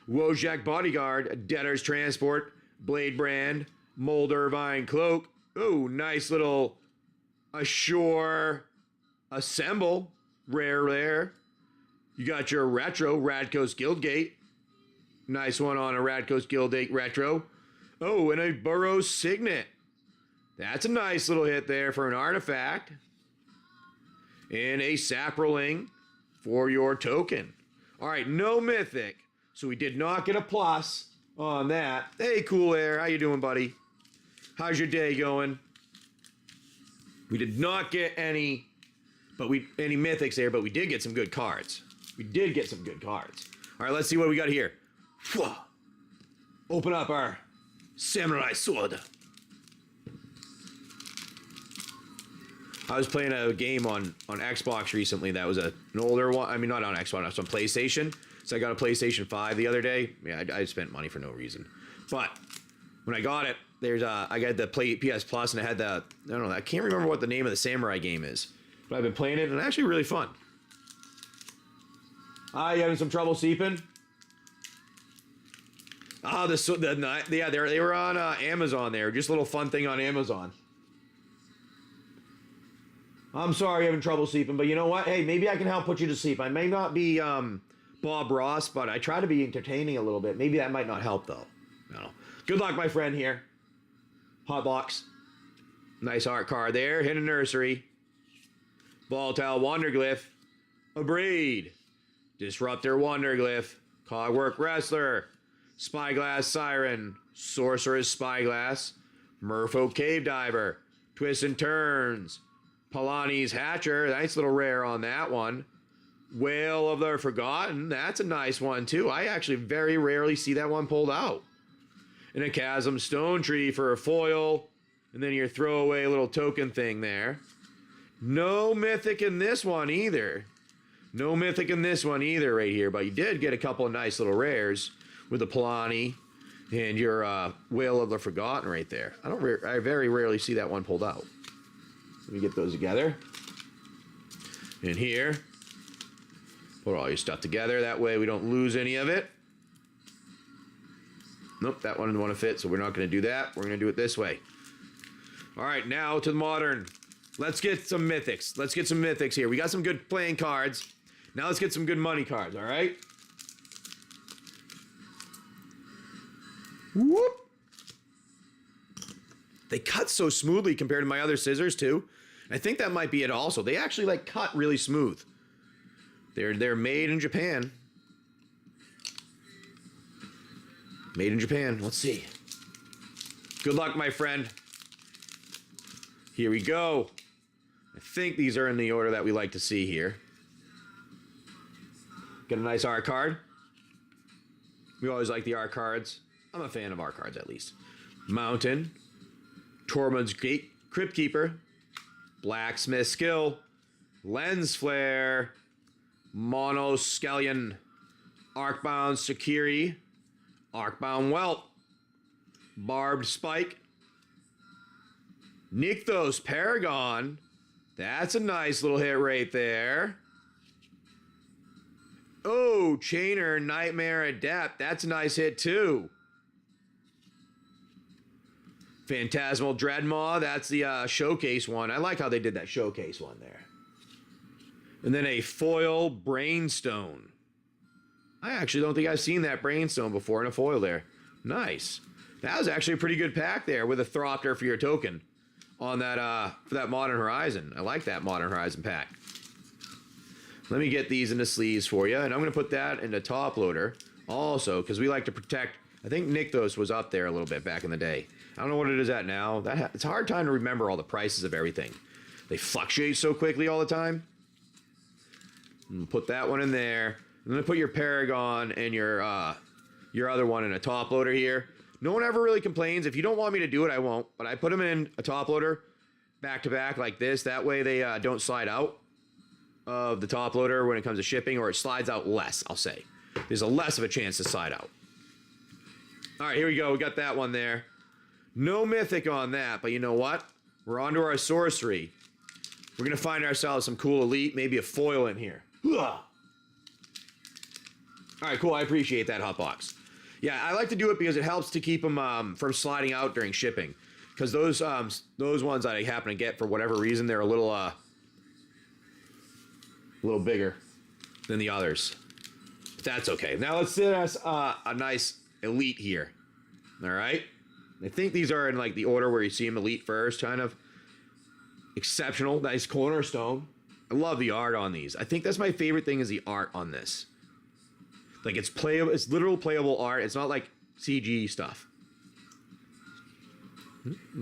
S1: Wojak Bodyguard. Debtor's Transport. Blade Brand. Molder Vine Cloak. Ooh, nice little Ashore Assemble. Rare. You got your retro Radco's Guildgate. Nice one on a Radco's Guildgate retro. Oh, and a Burroughs Signet. That's a nice little hit there for an artifact. And a Saproling for your token. All right, no mythic. So we did not get a plus on that. Hey, Cool Air, how you doing, buddy? How's your day going? We did not get any mythics there, but we did get some good cards. All right, let's see what we got here. Open up our samurai sword. I was playing a game on Xbox recently that was an older one. I mean, not on Xbox, it was on PlayStation. So I got a PlayStation 5 the other day. Yeah, I spent money for no reason. But when I got it, I got the PS Plus and it had I don't know, I can't remember what the name of the samurai game is. But I've been playing it and it's actually really fun. You having some trouble seeping? They were on Amazon there. Just a little fun thing on Amazon. I'm sorry you're having trouble sleeping, but you know what? Hey, maybe I can help put you to sleep. I may not be Bob Ross, but I try to be entertaining a little bit. Maybe that might not help, though. No. Good luck, my friend here. Hot box. Nice art card there. Hidden Nursery. Volatile Wanderglyph. Abrade. Disruptor Wanderglyph. Cogwork Wrestler. Spyglass Siren. Sorceress Spyglass. Merfolk Cave Diver. Twists and Turns. Palani's Hatcher. Nice little rare on that one. Whale of the Forgotten. That's a nice one, too. I actually very rarely see that one pulled out. And a Chasm Stone Tree for a foil. And then your throwaway little token thing there. No mythic in this one either. Right here. But you did get a couple of nice little rares with the Palani and your Whale of the Forgotten right there. I very rarely see that one pulled out. Let me get those together. And here, put all your stuff together. That way we don't lose any of it. Nope, that one didn't want to fit, so we're not going to do that. We're going to do it this way. All right, now to the modern. Let's get some mythics. Here. We got some good playing cards. Now let's get some good money cards, all right? Whoop. They cut so smoothly compared to my other scissors, too. I think that might be it also. They actually, cut really smooth. They're made in Japan. Made in Japan. Let's see. Good luck, my friend. Here we go. I think these are in the order that we like to see here. Get a nice art card. We always like the art cards. I'm a fan of art cards, at least. Mountain. Tormund's Gate. Crypt Keeper. Blacksmith Skill. Lens Flare. Monoscallion. Arcbound Security. Arcbound Welt. Barbed Spike. Nykthos Paragon. That's a nice little hit right there. Oh, Chainer Nightmare Adept. That's a nice hit too. Phantasmal Dreadmaw. That's the showcase one. I like how they did that showcase one there. And then a foil Brainstone. I actually don't think I've seen that Brainstone before in a foil there. Nice. That was actually a pretty good pack there with a Thropter for your token. on that for that Modern Horizon. I like that Modern Horizon pack. Let me get these into sleeves for you, and I'm going to put that into top loader also because we like to protect. I think Nykthos was up there a little bit back in the day. I don't know what it is at now. It's a hard time to remember all the prices of everything. They fluctuate so quickly all the time. And put that one in there. I'm going to put your Paragon and your other one in a top loader here. No one ever really complains. If you don't want me to do it, I won't. But I put them in a top loader back to back like this. That way they don't slide out of the top loader when it comes to shipping, or it slides out less, I'll say. There's a less of a chance to slide out. All right, here we go. We got that one there. No mythic on that, but you know what? We're on to our sorcery. We're going to find ourselves some cool elite, maybe a foil in here. All right, cool. I appreciate that, Hotbox. Yeah, I like to do it because it helps to keep them from sliding out during shipping. Because those ones that I happen to get for whatever reason, they're a little bigger than the others. But that's okay. Now let's set us a nice elite here. All right. I think these are in like the order where you see them elite first, kind of. Exceptional, nice cornerstone. I love the art on these. I think that's my favorite thing is the art on this. Like it's playable, it's literal playable art. It's not like CG stuff.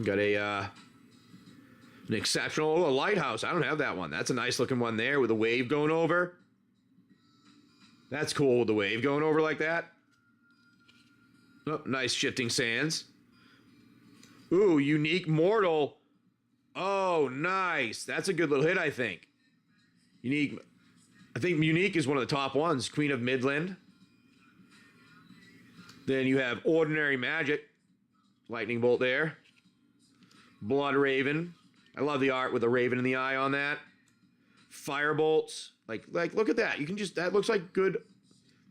S1: Got an exceptional, a lighthouse. I don't have that one. That's a nice looking one there with a wave going over. That's cool with the wave going over like that. Oh, nice shifting sands. Ooh, unique mortal. Oh, nice. That's a good little hit, I think. Unique. I think unique is one of the top ones. Queen of Midland. Then you have ordinary magic. Lightning bolt there. Blood Raven. I love the art with the raven in the eye on that. Firebolts. Like look at that. You can just, that looks like good.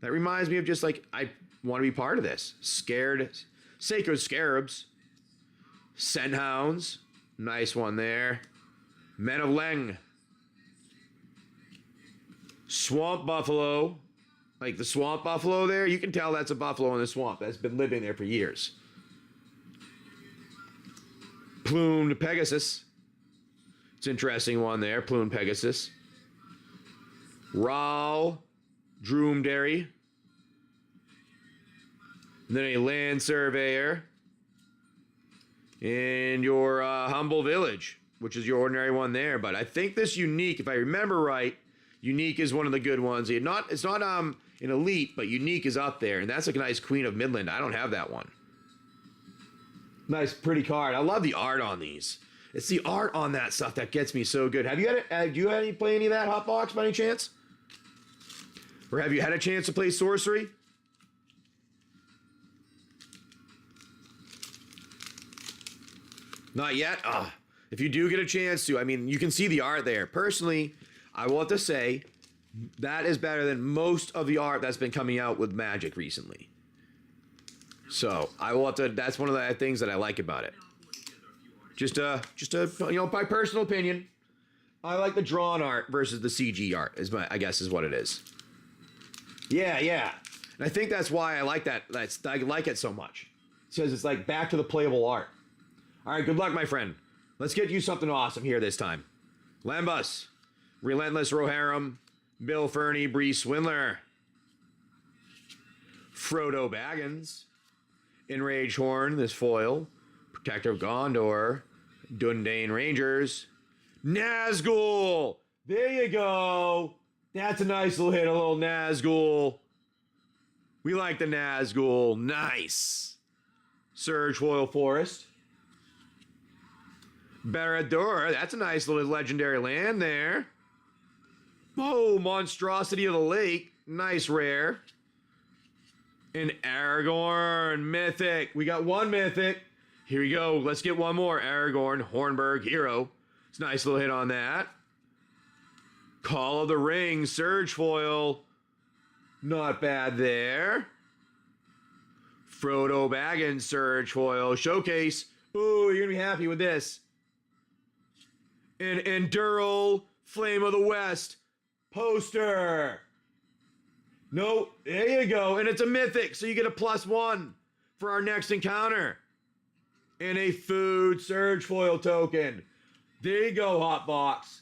S1: That reminds me of just like, I want to be part of this. Sacred Scarabs. Scent Hounds. Nice one there. Men of Leng. Swamp Buffalo. Like the Swamp Buffalo there. You can tell that's a buffalo in the swamp. That's been living there for years. Plumed Pegasus. It's an interesting one there. Plumed Pegasus. Ral Droomdary. And then a Land Surveyor. And your Humble Village, which is your ordinary one there. But I think this unique, if I remember right, unique is one of the good ones. It's not an elite, but unique is up there, and that's like a nice Queen of Midland. I don't have that one. Nice, pretty card. I love the art on these. It's the art on that stuff that gets me so good. Have you had do you have any play any of that Hotbox by any chance? Or have you had a chance to play Sorcery? Not yet? If you do get a chance to, I mean, you can see the art there. Personally, I will have to say, that is better than most of the art that's been coming out with Magic recently. So, I will have to, that's one of the things that I like about it. Just a, you know, my personal opinion, I like the drawn art versus the CG art, I guess is what it is. Yeah. And I think that's why I like that, I like it so much. Because it's like back to the playable art. All right, good luck, my friend. Let's get you something awesome here this time. Lambus, Relentless Rohirrim, Bill Fernie, Bree Swindler, Frodo Baggins, Enraged Horn, this foil, Protector of Gondor, Dundane Rangers, Nazgul. There you go. That's a nice little hit, a little Nazgul. We like the Nazgul. Nice. Surge Foil Forest. Barad-dûr, that's a nice little legendary land there. Oh, Monstrosity of the Lake, nice rare. And Aragorn, mythic. We got one mythic. Here we go. Let's get one more. Aragorn, Hornburg, hero. It's a nice little hit on that. Call of the Ring, Surge Foil. Not bad there. Frodo Baggins, Surge Foil. Showcase. Ooh, you're going to be happy with this. An Enduro Flame of the West poster. No, there you go. And it's a mythic, so you get a +1 for our next encounter. And a food surge foil token. There you go, Hotbox.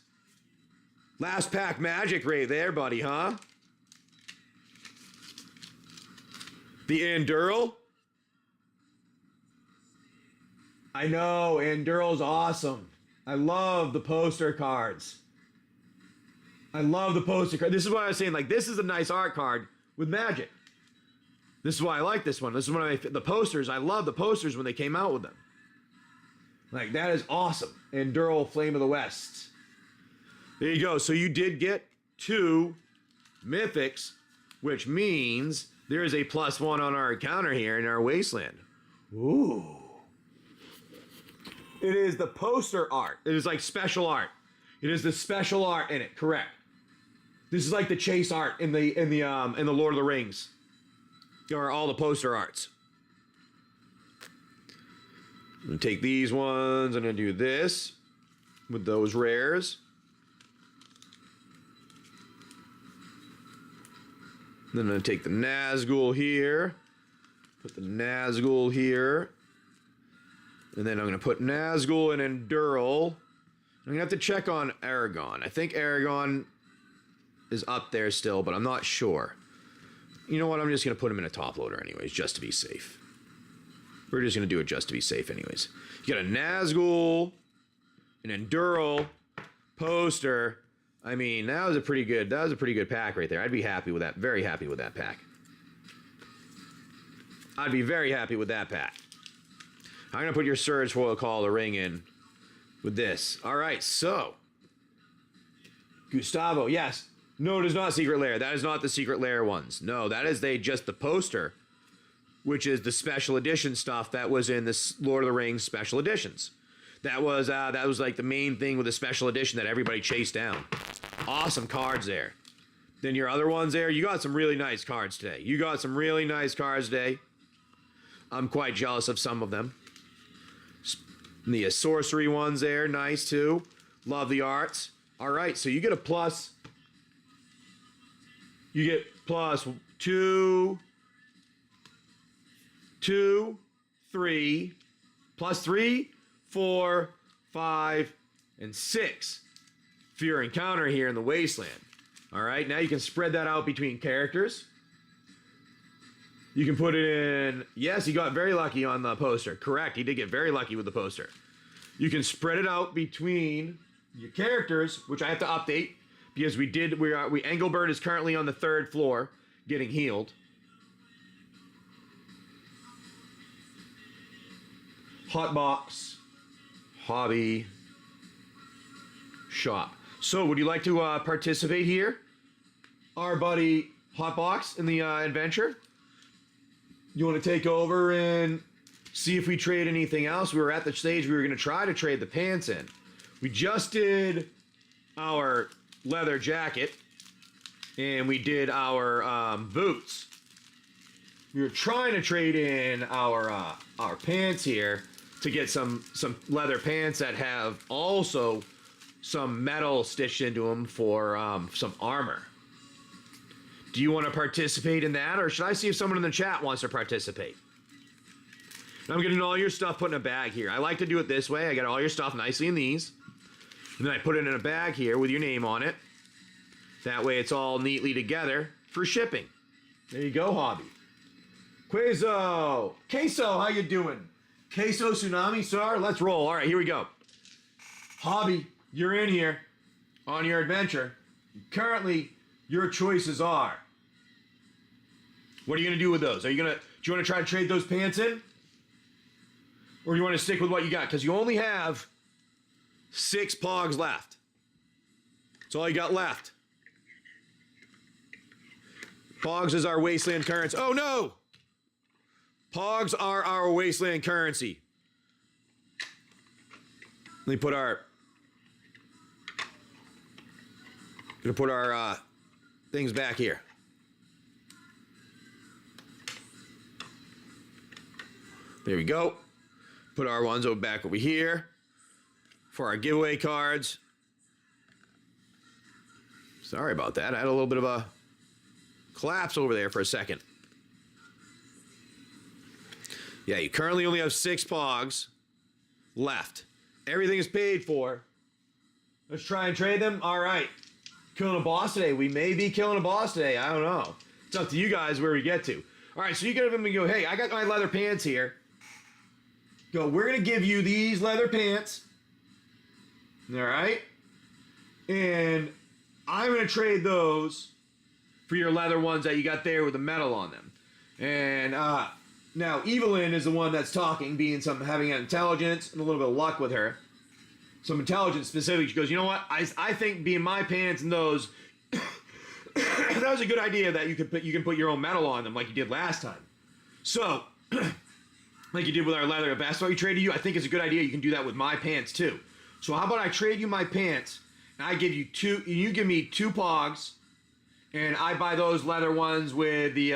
S1: Last pack magic right there, buddy, huh? The Endural. I know, Endural's awesome. I love the poster cards. I love the poster card. This is what I was saying. Like, this is a nice art card with magic. This is why I like this one. This is one of the posters. I love the posters when they came out with them. Like, that is awesome. Endural Flame of the West. There you go. So you did get 2 mythics, which means there is a +1 on our encounter here in our Wasteland. Ooh. It is the poster art. It is like special art. It is the special art in it. Correct. This is like the chase art in the Lord of the Rings. Or all the poster arts. I'm gonna take these ones. I'm gonna do this with those rares. Then I'm gonna take the Nazgul here. Put the Nazgul here. And then I'm going to put Nazgul and Endural. I'm going to have to check on Aragon. I think Aragon is up there still, but I'm not sure. You know what? I'm just going to put him in a top loader anyways, just to be safe. We're just going to do it just to be safe anyways. You got a Nazgul, an Endural, poster. I mean, that was a pretty good pack right there. I'd be happy with that. Very happy with that pack. I'd be very happy with that pack. I'm going to put your Surge Foil Call the Ring in with this. All right, so. Gustavo, yes. No, it is not Secret Lair. That is not the Secret Lair ones. No, that is just the poster, which is the special edition stuff that was in the Lord of the Rings special editions. That was like the main thing with the special edition that everybody chased down. Awesome cards there. Then your other ones there, you got some really nice cards today. You got some really nice cards today. I'm quite jealous of some of them. The sorcery ones there, nice too. Love the arts. All right, so you get a plus. You get +2, 2, 3, +3, 4, 5, and 6 for your encounter here in the Wasteland. All right, now you can spread that out between characters. You can put it in. Yes, he got very lucky on the poster. Correct, he did get very lucky with the poster. You can spread it out between your characters, which I have to update because Engelbert is currently on the 3rd floor getting healed. Hotbox, hobby, shop. So, would you like to participate here, our buddy Hotbox, in the adventure? You want to take over and see if we trade anything else? We were at the stage we were going to try to trade the pants in. We just did our leather jacket, and we did our boots. We were trying to trade in our pants here to get some leather pants that have also some metal stitched into them for some armor. Do you want to participate in that, or should I see if someone in the chat wants to participate? I'm getting all your stuff put in a bag here. I like to do it this way. I got all your stuff nicely in these. And then I put it in a bag here with your name on it. That way it's all neatly together for shipping. There you go, hobby. Queso. Queso, how you doing? Queso Tsunami, sir? Let's roll. All right, here we go. Hobby, you're in here on your adventure. Currently, your choices are. What are you going to do with those? Do you want to try to trade those pants in? Or do you want to stick with what you got? Because you only have 6 pogs left. That's all you got left. Pogs is our Wasteland currency. Oh no! Pogs are our Wasteland currency. Let me put our... Gonna put our things back here. There we go. Put our ones back over here for our giveaway cards. Sorry about that. I had a little bit of a collapse over there for a second. Yeah, you currently only have 6 pogs. left. Everything is paid for. Let's try and trade them. All right. Killing a boss today. We may be killing a boss today. I don't know. It's up to you guys where we get to. All right, so you get them and go, hey, I got my leather pants here. Go, we're going to give you these leather pants. All right? And I'm going to trade those for your leather ones that you got there with the metal on them. And now Evelyn is the one that's talking, having an intelligence and a little bit of luck with her. Some intelligence specific. She goes, you know what? I think being my pants and those, that was a good idea that you can put your own metal on them like you did last time. So, like you did with our leather, if that's what we traded you, I think it's a good idea. You can do that with my pants too. So how about I trade you my pants and I give you you give me 2 pogs, and I buy those leather ones with the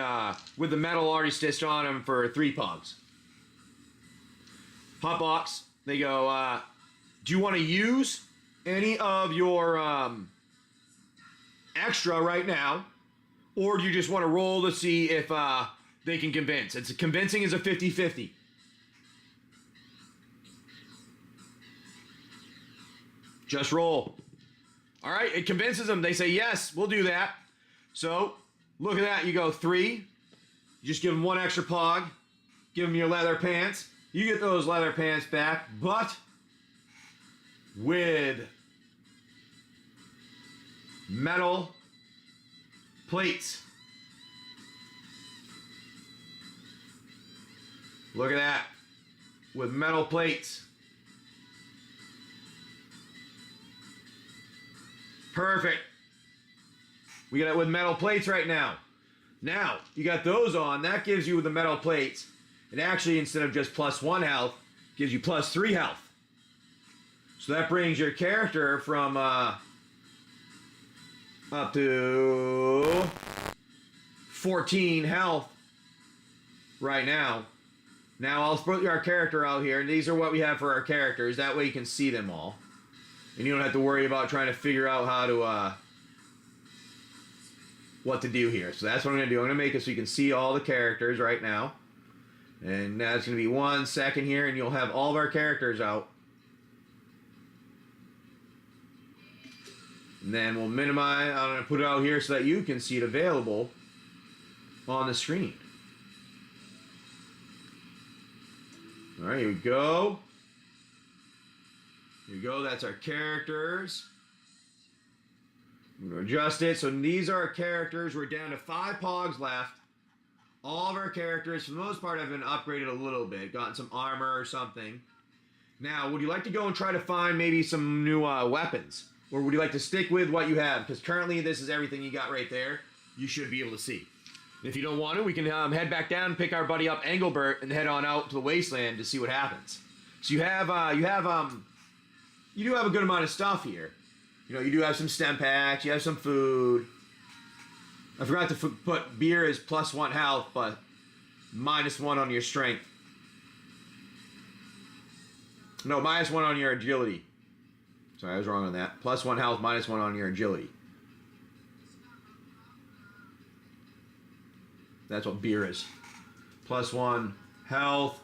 S1: metal already stitched on them for 3 pogs. Hot box. They go, do you want to use any of your extra right now, or do you just want to roll to see if they can convince? Convincing is a 50-50. Just roll. All right, it convinces them. They say, yes, we'll do that. So, look at that. You go 3. You just give them 1 extra pog. Give them your leather pants. You get those leather pants back, but with metal plates. Look at that. With metal plates. Perfect. We got it with metal plates right now. Now, you got those on. That gives you the metal plates. It actually, instead of just +1 health, gives you +3 health. So that brings your character from up to 14 health right now. Now I'll put our character out here, and these are what we have for our characters. That way you can see them all. And you don't have to worry about trying to figure out how to, what to do here. So that's what I'm going to do. I'm going to make it so you can see all the characters right now. And now it's going to be 1 second here, and you'll have all of our characters out. And then we'll minimize. I'm going to put it out here so that you can see it available on the screen. All right, here we go. Here we go. That's our characters. I'm going to adjust it. So these are our characters. We're down to 5 pogs left. All of our characters, for the most part, have been upgraded a little bit. Gotten some armor or something. Now, would you like to go and try to find maybe some new weapons? Or would you like to stick with what you have? Because currently this is everything you got right there. You should be able to see. If you don't want to, we can head back down, pick our buddy up, Engelbert, and head on out to the Wasteland to see what happens. So you do have a good amount of stuff here. You know, you do have some stem packs, you have some food. I forgot to put beer as +1 health, but -1 on your strength. No, -1 on your agility. Sorry, I was wrong on that. +1 health, -1 on your agility. That's what beer is. +1 health,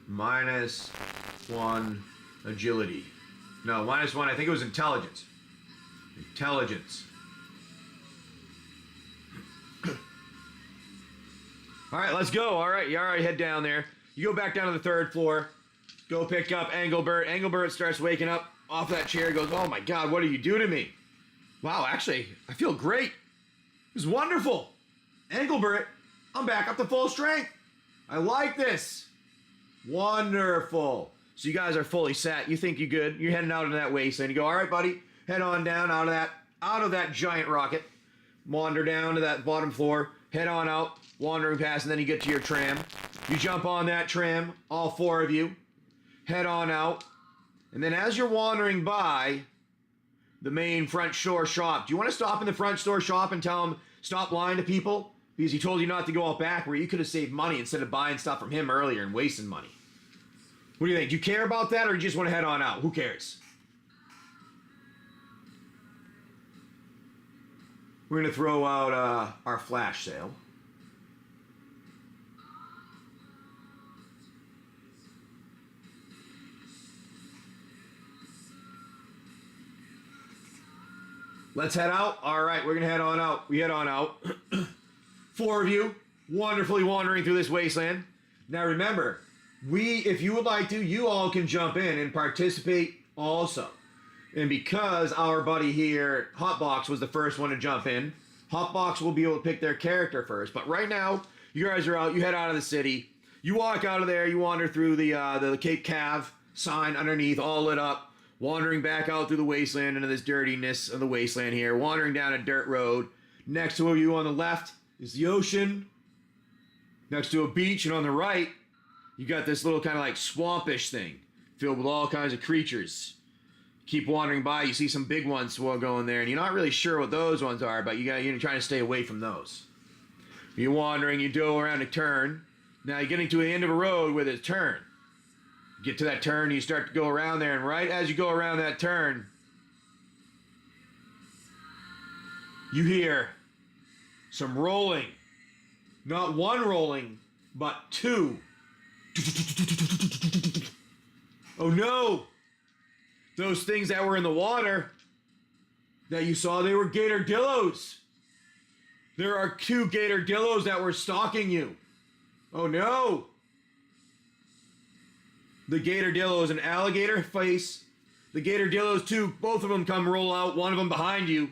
S1: -1 agility. No, -1, I think it was intelligence. Intelligence. All right, let's go. All right, you already head down there. You go back down to the 3rd floor. Go pick up Engelbert. Engelbert starts waking up off that chair. Goes, oh my God, what did you do to me? Wow, actually, I feel great. It was wonderful. Engelbert, I'm back up to full strength. I like this. Wonderful. So you guys are fully set. You think you're good. You're heading out into that wasteland. You go, all right, buddy, head on down out of that giant rocket. Wander down to that bottom floor. Head on out, wandering past, and then you get to your tram. You jump on that tram, all 4 of you. Head on out. And then as you're wandering by the main front store shop, do you want to stop in the front store shop and tell him, stop lying to people? Because he told you not to go out back where you could have saved money instead of buying stuff from him earlier and wasting money. What do you think? Do you care about that, or do you just want to head on out? Who cares? We're going to throw out our flash sale. Let's head out. All right, we're gonna head on out. We head on out. 4 of you, wonderfully wandering through this wasteland. Now remember, if you would like to, you all can jump in and participate also. And because our buddy here, Hotbox, was the first one to jump in, Hotbox will be able to pick their character first. But right now, you guys are out. You head out of the city. You walk out of there. You wander through the Cape Cav sign underneath, all lit up. Wandering back out through the wasteland into this dirtiness of the wasteland here. Wandering down a dirt road. Next to you on the left is the ocean. Next to a beach, and on the right, you got this little kind of like swampish thing filled with all kinds of creatures. Keep wandering by, you see some big ones going there, and you're not really sure what those ones are, but you're trying to stay away from those. You're wandering, you go around a turn. Now you're getting to the end of a road with a turn. Get to that turn, you start to go around there, and right as you go around that turn, you hear some rolling. Not one rolling, but 2. Oh no! Those things that were in the water that you saw, they were gatordillos. There are 2 gatordillos that were stalking you. Oh no! The gatordillo is an alligator face. The gatordillos too, both of them come roll out, one of them behind you,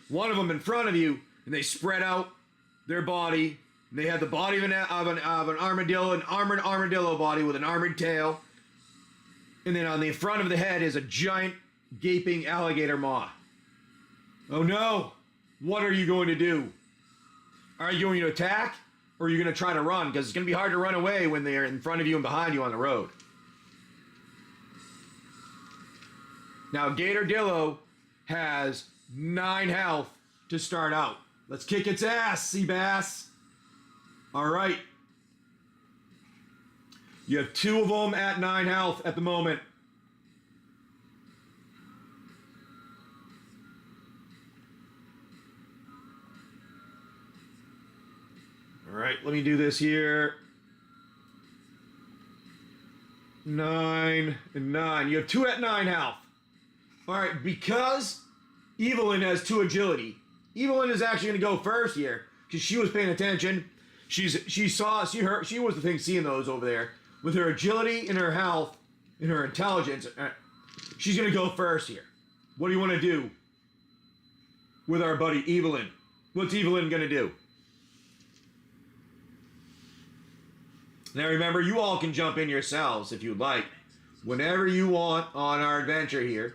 S1: one of them in front of you, and they spread out their body. They have the body of an armadillo, an armored armadillo body with an armored tail. And then on the front of the head is a giant gaping alligator maw. Oh no! What are you going to do? Are you going to attack? Or are you going to try to run? Because it's going to be hard to run away when they're in front of you and behind you on the road. Now, Gatordillo has 9 health to start out. Let's kick its ass, Seabass. All right. You have 2 of them at 9 health at the moment. All right, let me do this here. 9 and 9. You have 2 at 9 health. All right, because Evelyn has 2 agility, Evelyn is actually going to go first here because she was paying attention. She was the thing seeing those over there with her agility and her health and her intelligence. She's going to go first here. What do you want to do with our buddy Evelyn? What's Evelyn going to do? Now remember, you all can jump in yourselves if you'd like, whenever you want on our adventure here.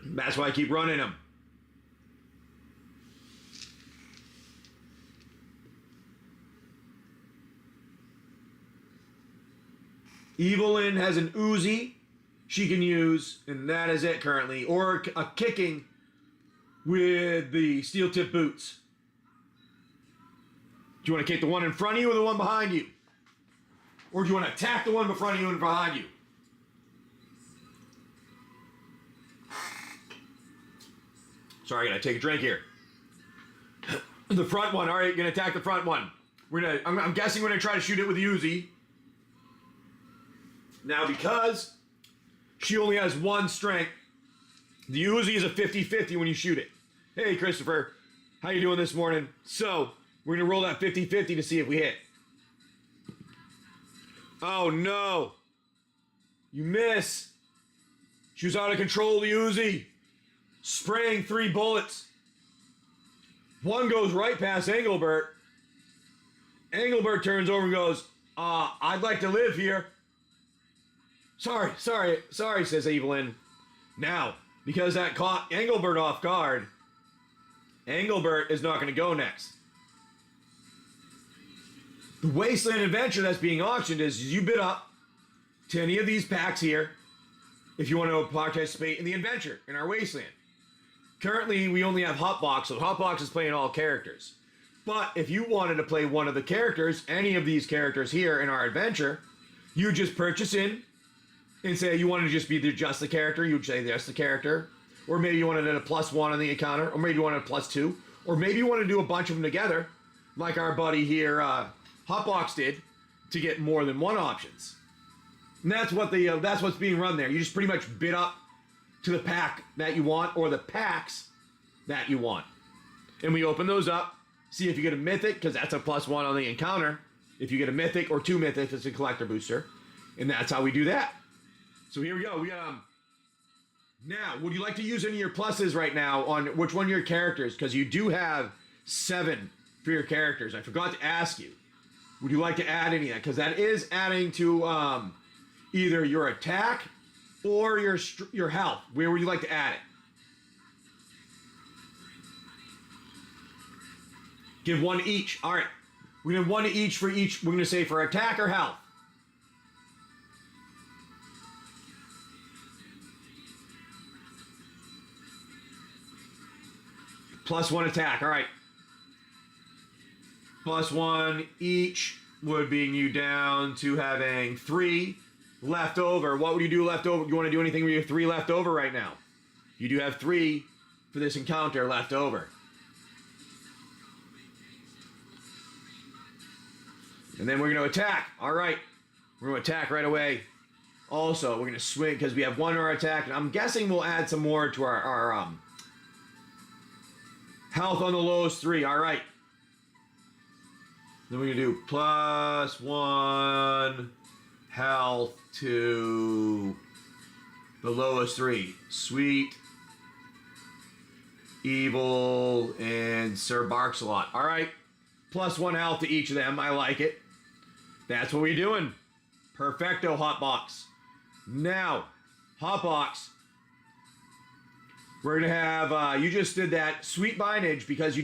S1: That's why I keep running them. Evelyn has an Uzi she can use, and that is it currently. Or a kicking with the steel tip boots. Do you want to kick the one in front of you or the one behind you? Or do you want to attack the one in front of you and behind you? Sorry, I gotta take a drink here. The front one. All right, you're gonna attack the front one. I'm guessing we're gonna try to shoot it with the Uzi. Now, because she only has 1 strength, the Uzi is a 50-50 when you shoot it. Hey, Christopher, how you doing this morning? So, we're gonna roll that 50-50 to see if we hit. Oh no! You miss. She was out of control, the Uzi. Spraying 3 bullets. One goes right past Engelbert. Engelbert turns over and goes, I'd like to live here. Sorry, says Evelyn. Now, because that caught Engelbert off guard, Engelbert is not going to go next. The Wasteland adventure that's being auctioned is you bid up to any of these packs here if you want to participate in the adventure in our Wasteland. Currently, we only have Hotbox, so Hotbox is playing all characters. But if you wanted to play one of the characters, any of these characters here in our adventure, you just purchase in and say you wanted to just be just the character, you'd say just the character. Or maybe you wanted a +1 on the encounter, or maybe you wanted a +2, or maybe you want to do a bunch of them together, like our buddy here, Hotbox did, to get more than 1 options. And that's what's being run there. You just pretty much bid up to the pack that you want or the packs that you want. And we open those up, see if you get a mythic, because that's a +1 on the encounter. If you get a mythic or 2 mythics, it's a collector booster. And that's how we do that. So here we go. We got now, would you like to use any of your pluses right now on which one of your characters? Because you do have 7 for your characters. I forgot to ask you. Would you like to add any of that? Because that is adding to either your attack or your health. Where would you like to add it? Give 1 each. All right. We're going to have 1 each for each. We're going to say for attack or health. +1 attack. All right. +1 each would bring you down to having 3 left over. What would you do left over? You want to do anything with your 3 left over right now? You do have 3 for this encounter left over. And then we're going to attack. All right. We're going to attack right away. Also, we're going to swing because we have 1 in our attack. And I'm guessing we'll add some more to our health on the lowest 3. All right. Then we're going to do +1 health to the lowest 3. Sweet, Evil, and Sir Barkslot. All right. +1 health to each of them. I like it. That's what we're doing. Perfecto, Hotbox. Now, Hotbox. We're gonna have. You just did that sweet bindage because you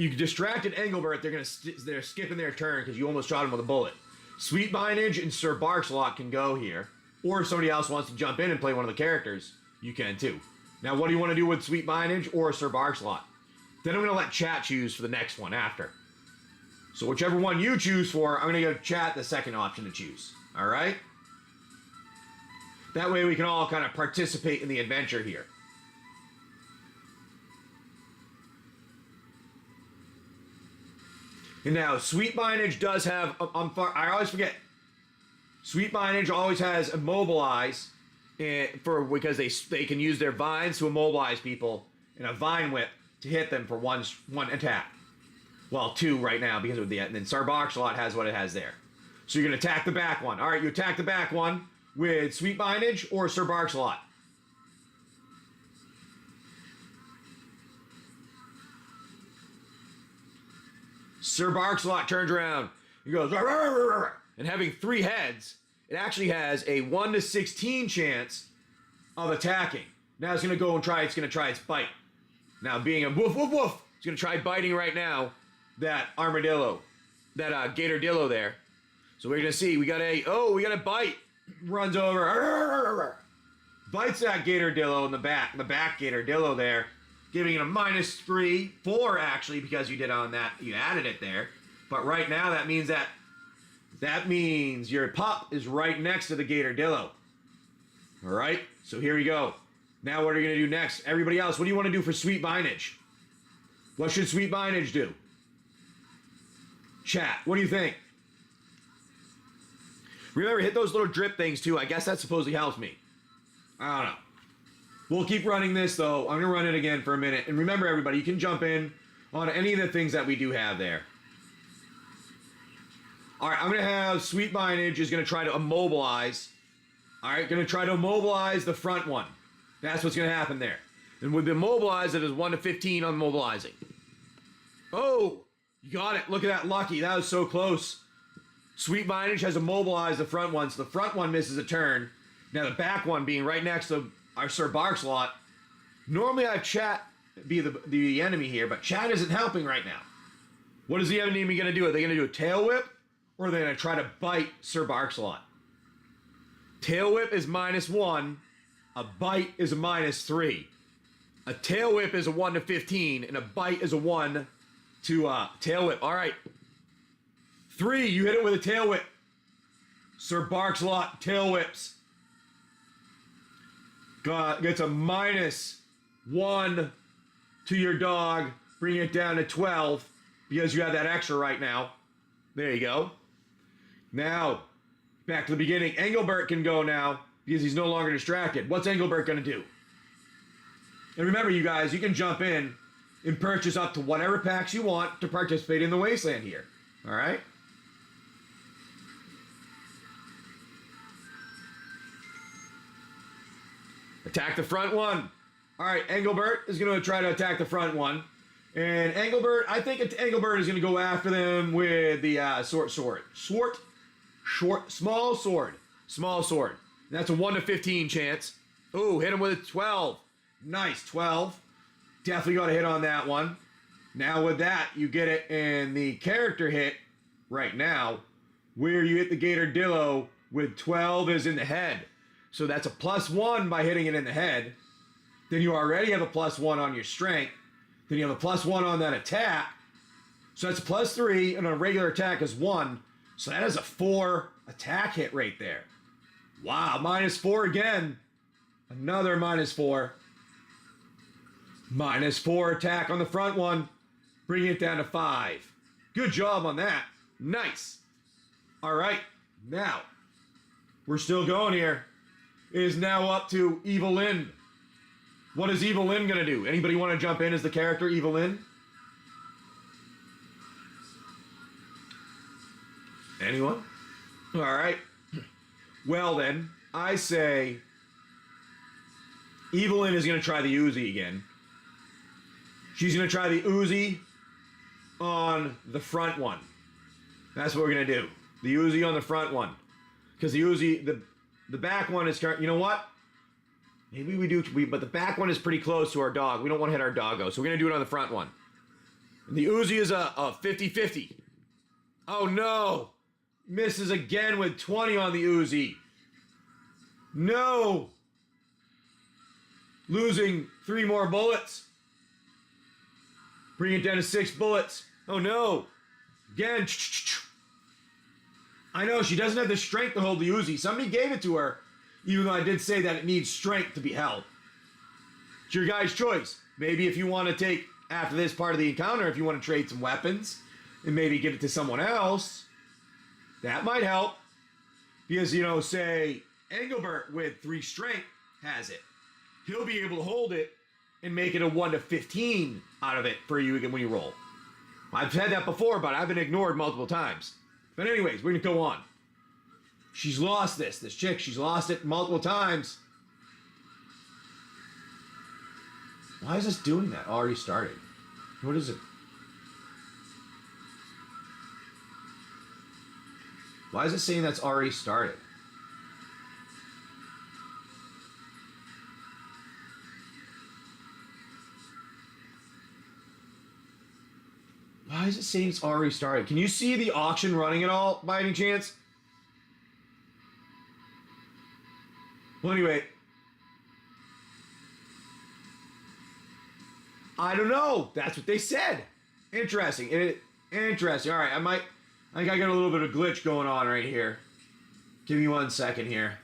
S1: distracted Engelbert. They're skipping their turn because you almost shot him with a bullet. Sweet bindage and Sir Barkslot can go here, or if somebody else wants to jump in and play one of the characters, you can too. Now, what do you want to do with sweet bindage or Sir Barkslot? Then I'm gonna let chat choose for the next one after. So whichever one you choose for, I'm gonna give chat the second option to choose. All right. That way we can all kind of participate in the adventure here. And now, Sweet Bindage does have, I always forget, Sweet Bindage always has Immobilize, because they can use their vines to immobilize people, and a Vine Whip to hit them for one attack. Well, 2 right now, because of the, and then Sir Barkslot has what it has there. So you're going to attack the back one. All right, you attack the back one with Sweet Bindage or Sir Barkslot. Sir Barkslot turns around. He goes, "Rah, rah, rah, rah," and having 3 heads, it actually has a 1 to 16 chance of attacking. Now it's going to go and try. It's going to try its bite. Now being a woof woof woof, it's going to try biting right now that armadillo, that gatordillo there. So we're going to see. We got a bite. Runs over, rah, rah, rah, rah, bites that gatordillo in the back gatordillo there, giving it a -3, 4 actually, because you did on that, you added it there. But right now that means your pup is right next to the gatordillo. All right, so here we go. Now what are you gonna do next? Everybody else, what do you want to do for Sweet Bindage? What should Sweet Bindage do? Chat, what do you think? Remember, hit those little drip things too. I guess that supposedly helps me. I don't know. We'll keep running this though. I'm gonna run it again for a minute. And remember, everybody, you can jump in on any of the things that we do have there. All right, I'm gonna have Sweet Bindage is gonna try to immobilize. All right, gonna try to immobilize the front one. That's what's gonna happen there. And with the immobilize, it is 1 to 15 on mobilizing. Oh, you got it. Look at that, lucky. That was so close. Sweet Bindage has immobilized the front one, so the front one misses a turn. Now the back one being right next to our Sir Barkslot. Normally I have chat be the enemy here, but chat isn't helping right now. What is the enemy going to do? Are they going to do a tail whip, or are they going to try to bite Sir Barkslot? Tail whip is -1. A bite is a -3. A tail whip is a 1 to 15, and a bite is a 1 to tail whip. All right. 3, you hit it with a tail whip. Sir Barkslot tail whips. Gets a -1 to your dog, bringing it down to 12 because you have that extra right now. There you go. Now, back to the beginning. Engelbert can go now. because he's no longer distracted. What's Engelbert going to do? And remember, you guys, you can jump in and purchase up to whatever packs you want to participate in the Wasteland here. All right? Attack the front one. All right, Engelbert is going to try to attack the front one. And Engelbert, I think Engelbert is going to go after them with the small sword. And that's a 1 to 15 chance. Ooh, hit him with a 12. Nice, 12. Definitely got a hit on that one. Now with that, you get it in the character hit right now, where you hit the Gatordillo with 12 is in the head. So that's a +1 by hitting it in the head. Then you already have a +1 on your strength. Then you have a +1 on that attack. So that's a +3, and a regular attack is 1. So that is a 4 attack hit right there. Wow, -4 again. Another -4. -4 attack on the front one. Bringing it down to 5. Good job on that. Nice. All right, now, we're still going here. It is now up to Evelyn. What is Evelyn going to do? Anybody want to jump in as the character Evelyn? Anyone? All right. Well then, I say Evelyn is going to try the Uzi again. She's going to try the Uzi on the front one. That's what we're going to do. The Uzi on the front one. Because the Uzi, the back one is, you know what? Maybe we do, but the back one is pretty close to our dog. We don't want to hit our doggo, so we're going to do it on the front one. And the Uzi is a 50-50. Oh no! Misses again with 20 on the Uzi. No! Losing 3 more bullets. Bring it down to 6 bullets. Oh no! Again. I know, she doesn't have the strength to hold the Uzi. Somebody gave it to her, even though I did say that it needs strength to be held. It's your guys' choice. Maybe if you want to take, after this part of the encounter, if you want to trade some weapons and maybe give it to someone else, that might help. Because, you know, say Engelbert with 3 strength has it. He'll be able to hold it and make it a 1 to 15 out of it for you when you roll. I've had that before, but I've been ignored multiple times. But anyways, we're going to go on. She's lost this chick. She's lost it multiple times. Why is this doing that? Already started. What is it? Why is it saying that's already started? Why is it saying it's already started? Can you see the auction running at all by any chance? Well, anyway. I don't know. That's what they said. Interesting. Interesting. All right. I think I got a little bit of glitch going on right here. Give me 1 second here.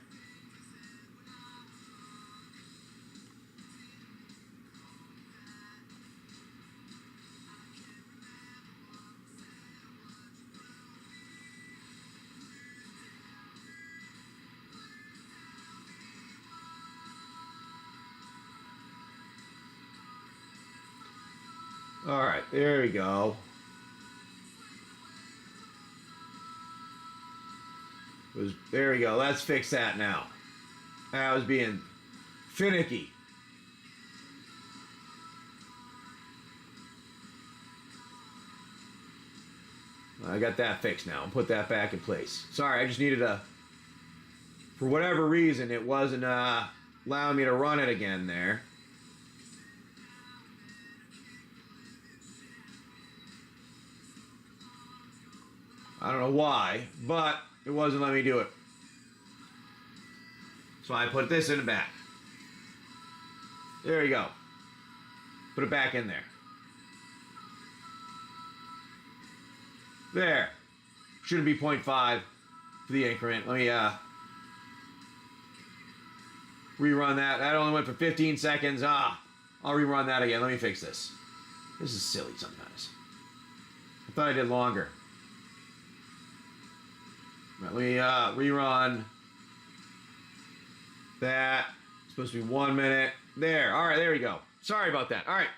S1: All right, there we go. There we go. Let's fix that now. I was being finicky. I got that fixed now. I'll put that back in place. Sorry, I just needed for whatever reason, it wasn't allowing me to run it again there. I don't know why, but it wasn't letting me do it. So I put this in the back. There you go. Put it back in there. There. Shouldn't be 0.5 for the increment. Let me rerun that. That only went for 15 seconds. I'll rerun that again. Let me fix this. This is silly sometimes. I thought I did longer. Right, let me rerun. That. Supposed to be 1 minute. There. All right, there we go. Sorry about that. All right.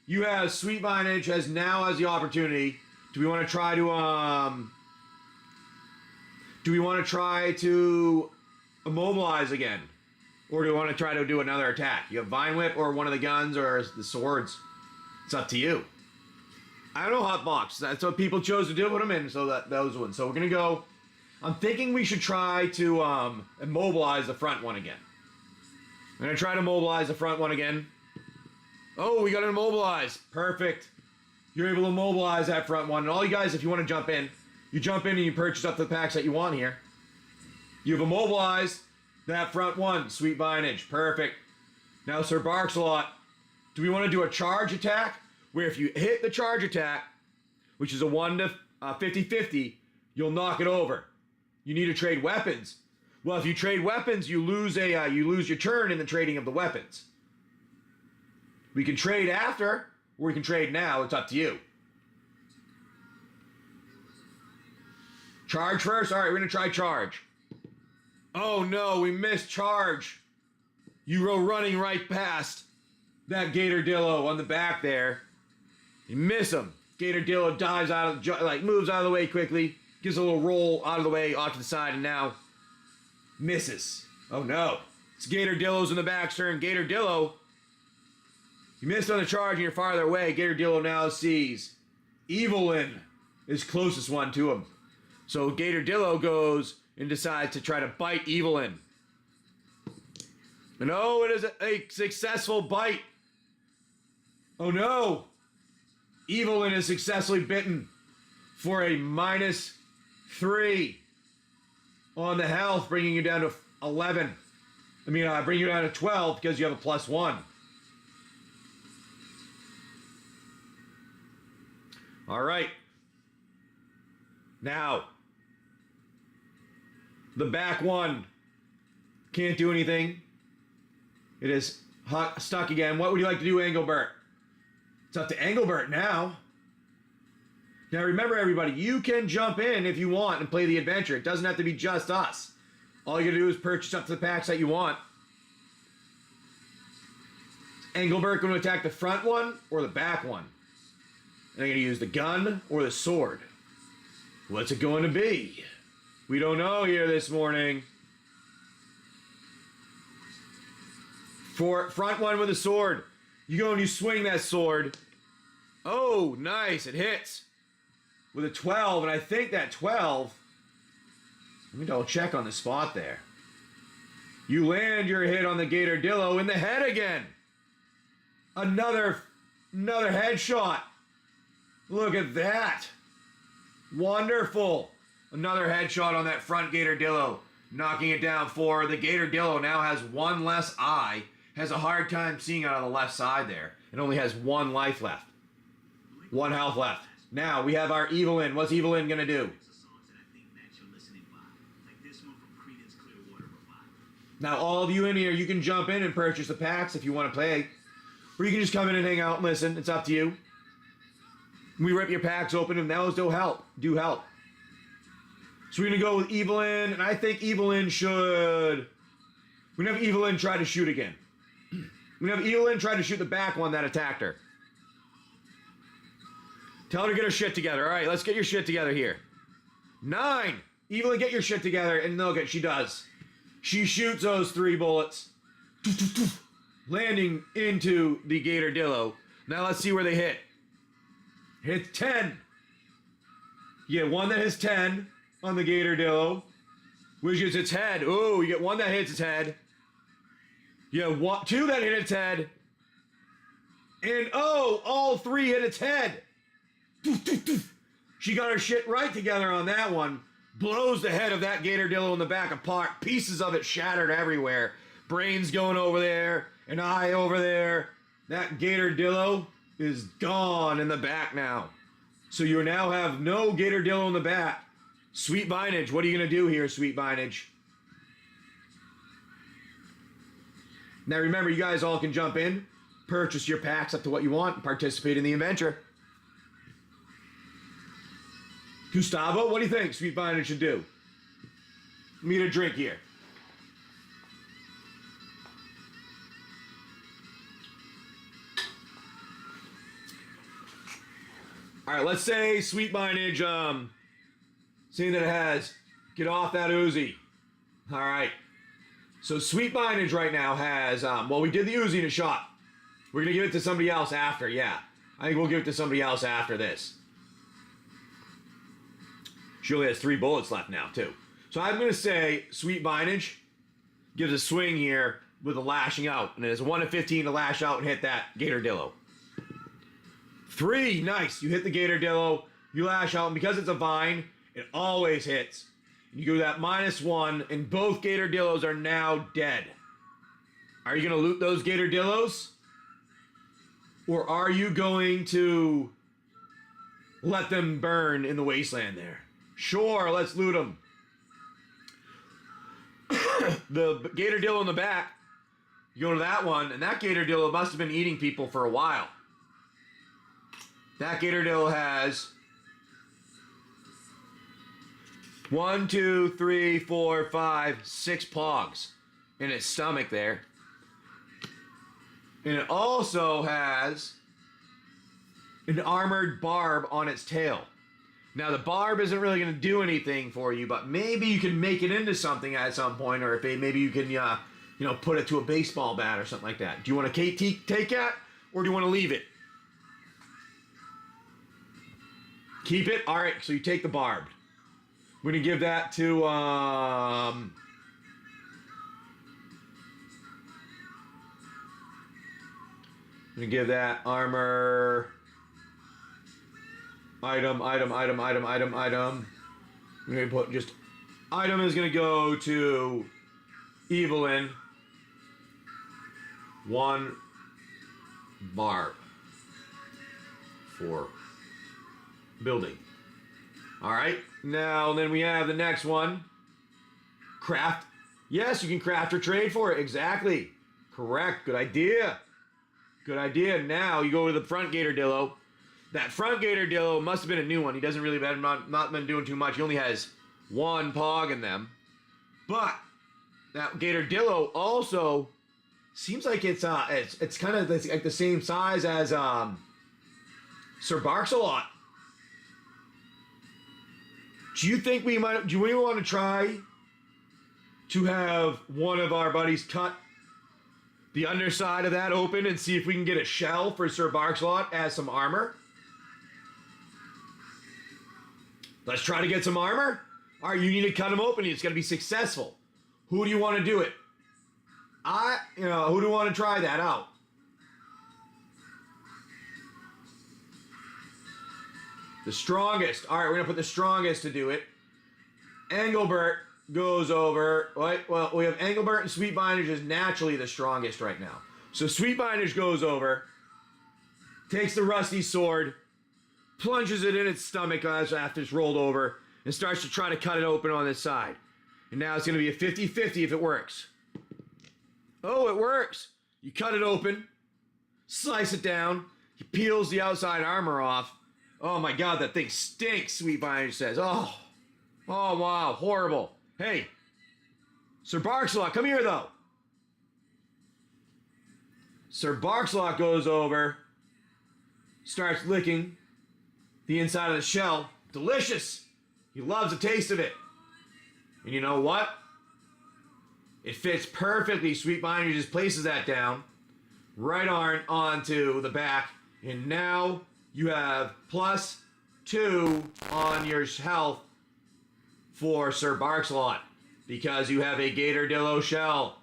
S1: You have Sweet Vinage now has the opportunity. Do we want to try to immobilize again? Or do we want to try to do another attack? You have Vine Whip or one of the guns or the swords. It's up to you. I don't know, Hotbox. That's what people chose to do, put them in, so those ones. So we're going to go. I'm thinking we should try to immobilize the front one again. I'm going to try to mobilize the front one again. Oh, we got to immobilize. Perfect. You're able to mobilize that front one. And all you guys, if you want to jump in, you jump in and you purchase up the packs that you want here. You've immobilized that front one. Sweet Vinage. Perfect. Now, Sir Barkslot, do we want to do a charge attack? Where if you hit the charge attack, which is a 1 to 50-50, you'll knock it over. You need to trade weapons. Well, if you trade weapons, you lose your turn in the trading of the weapons. We can trade after, or we can trade now. It's up to you. Charge first? All right, we're going to try charge. Oh, no, we missed charge. You go running right past that Gatordillo on the back there. You miss him. Gatordillo dives out of, moves out of the way quickly, gives a little roll out of the way, off to the side, and now misses. Oh, no. It's Gatordillo's in the back turn. Gatordillo, you missed on the charge and you're farther away. Gatordillo now sees Evelyn is closest one to him. So Gatordillo goes and decides to try to bite Evelyn. And oh, it is a successful bite. Oh no. Evelyn is successfully bitten for a -3 on the health, bringing you down to 11. Bring you down to 12 because you have a +1. All right. Now, the back one can't do anything. It is stuck again. What would you like to do, Engelbert? It's up to Engelbert now. Now remember, everybody, you can jump in if you want and play the adventure. It doesn't have to be just us. All you gotta do is purchase up to the packs that you want. Engelbert going to attack the front one or the back one? And I'm going to use the gun or the sword. What's it going to be? We don't know here this morning. For front one with a sword, you go and you swing that sword. Oh, nice. It hits with a 12. And I think that 12, let me double check on the spot there. You land your hit on the Gatordillo in the head again. Another headshot. Look at that. Wonderful. Another headshot on that front Gatordillo, knocking it down for the Gatordillo. Now has one less eye, has a hard time seeing out of the left side there, and only has 1 life left. 1 health left. Now we have our Evelyn. What's Evelyn going to do? Now all of you in here, you can jump in and purchase the packs if you want to play. Or you can just come in and hang out and listen. It's up to you. We rip your packs open and those do help. So we're going to go with Evelyn, and I think Evelyn should... We're going to have Evelyn try to shoot again. We're going to have Evelyn try to shoot the back one that attacked her. Tell her to get her shit together. All right, let's get your shit together here. 9. Evelyn, get your shit together. And look at, she does. She shoots those 3 bullets. Landing into the Gatordillo. Now let's see where they hit. Hit 10. You get one that hits 10 on the Gatordillo, which is its head. Oh, you get one that hits its head. You get 2 that hit its head. And oh, all 3 hit its head. She got her shit right together on that one. Blows the head of that Gatordillo in the back apart. Pieces of it shattered everywhere. Brains going over there. An eye over there. That Gatordillo is gone in the back now. So you now have no Gatordillo in the back. Sweet Vinage, what are you going to do here, Sweet Vinage? Now remember, you guys all can jump in, purchase your packs up to what you want, and participate in the adventure. Gustavo, what do you think Sweet Vinage should do? Let me get a drink here. All right, let's say Sweet Bindage, seeing that it has get off that Uzi. All right. So Sweet Bindage right now has, well, we did the Uzi in a shot. We're going to give it to somebody else after, yeah. I think we'll give it to somebody else after this. She only has 3 bullets left now, too. So I'm going to say Sweet Bindage gives a swing here with a lashing out. And it is 1 to 15 to lash out and hit that Gatordillo. 3, nice. You hit the Gatordillo, you lash out, and because it's a vine, it always hits. You go that -1, and both Gatordillos are now dead. Are you going to loot those Gatordillos? Or are you going to let them burn in the wasteland there? Sure, let's loot them. The Gatordillo in the back, you go to that one, and that Gatordillo must have been eating people for a while. That Gatordillo has 1, 2, 3, 4, 5, 6 pogs in its stomach there. And it also has an armored barb on its tail. Now, the barb isn't really going to do anything for you, but maybe you can make it into something at some point, or if maybe you can, put it to a baseball bat or something like that. Do you want to take it, or do you want to leave it? Keep it? All right, so you take the barbed. We're going to give that to, we're going to give that armor... Item. We're going to put just... Item is going to go to Evelyn. 1 barb. For building. Alright. Now, then we have the next one. Craft. Yes, you can craft or trade for it. Exactly. Correct. Good idea. Good idea. Now, you go to the front Gatordillo. That front Gatordillo must have been a new one. He doesn't really not been doing too much. He only has 1 pog in them. But that Gatordillo also seems like it's kind of like the same size as Sir Barks-a-Lot. Do you think we want to try to have one of our buddies cut the underside of that open and see if we can get a shell for Sir Barks-a-Lot as some armor? Let's try to get some armor. All right, you need to cut him open. It's got to be successful. Who do you want to do it? Who do you want to try that out? The strongest. All right, we're going to put the strongest to do it. Engelbert goes over. Right, well, we have Engelbert and Sweet Bindage is naturally the strongest right now. So Sweet Bindage goes over, takes the rusty sword, plunges it in its stomach after it's rolled over, and starts to try to cut it open on this side. And now it's going to be a 50-50 if it works. Oh, it works. You cut it open, slice it down, he peels the outside armor off. Oh my God, that thing stinks, Sweet Bindage says. Oh wow, horrible. Hey, Sir Barks-a-Lot, come here though. Sir Barks-a-Lot goes over, starts licking the inside of the shell. Delicious. He loves the taste of it. And you know what? It fits perfectly. Sweet Bindage just places that down right onto the back. And now you have +2 on your health for Sir Barks-a-Lot because you have a Gatordillo shell.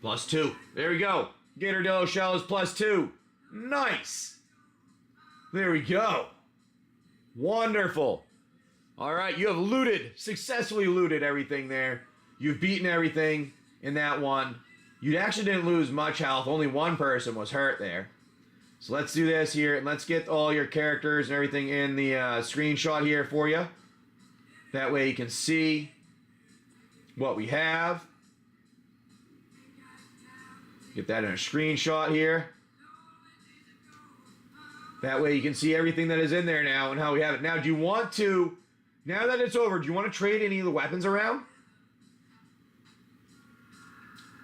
S1: +2. There we go. Gatordillo shell is +2. Nice. There we go. Wonderful. All right, you have successfully looted everything there. You've beaten everything in that one. You actually didn't lose much health. Only 1 person was hurt there. So let's do this here, and let's get all your characters and everything in the screenshot here for you. That way you can see what we have. Get that in a screenshot here. That way you can see everything that is in there now and how we have it. Now, do you want to, now that it's over, do you want to trade any of the weapons around?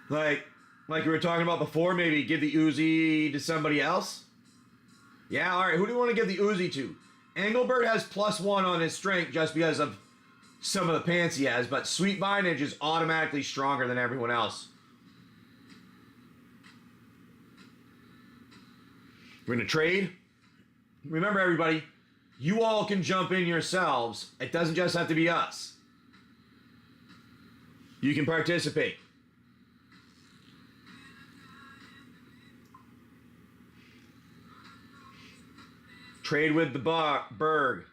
S1: Like, Like we were talking about before, maybe give the Uzi to somebody else? Yeah, alright, who do you want to give the Uzi to? Engelbert has +1 on his strength just because of some of the pants he has, but Sweet Bindage is automatically stronger than everyone else. We're going to trade. Remember, everybody, you all can jump in yourselves. It doesn't just have to be us. You can participate. Trade with the Berg.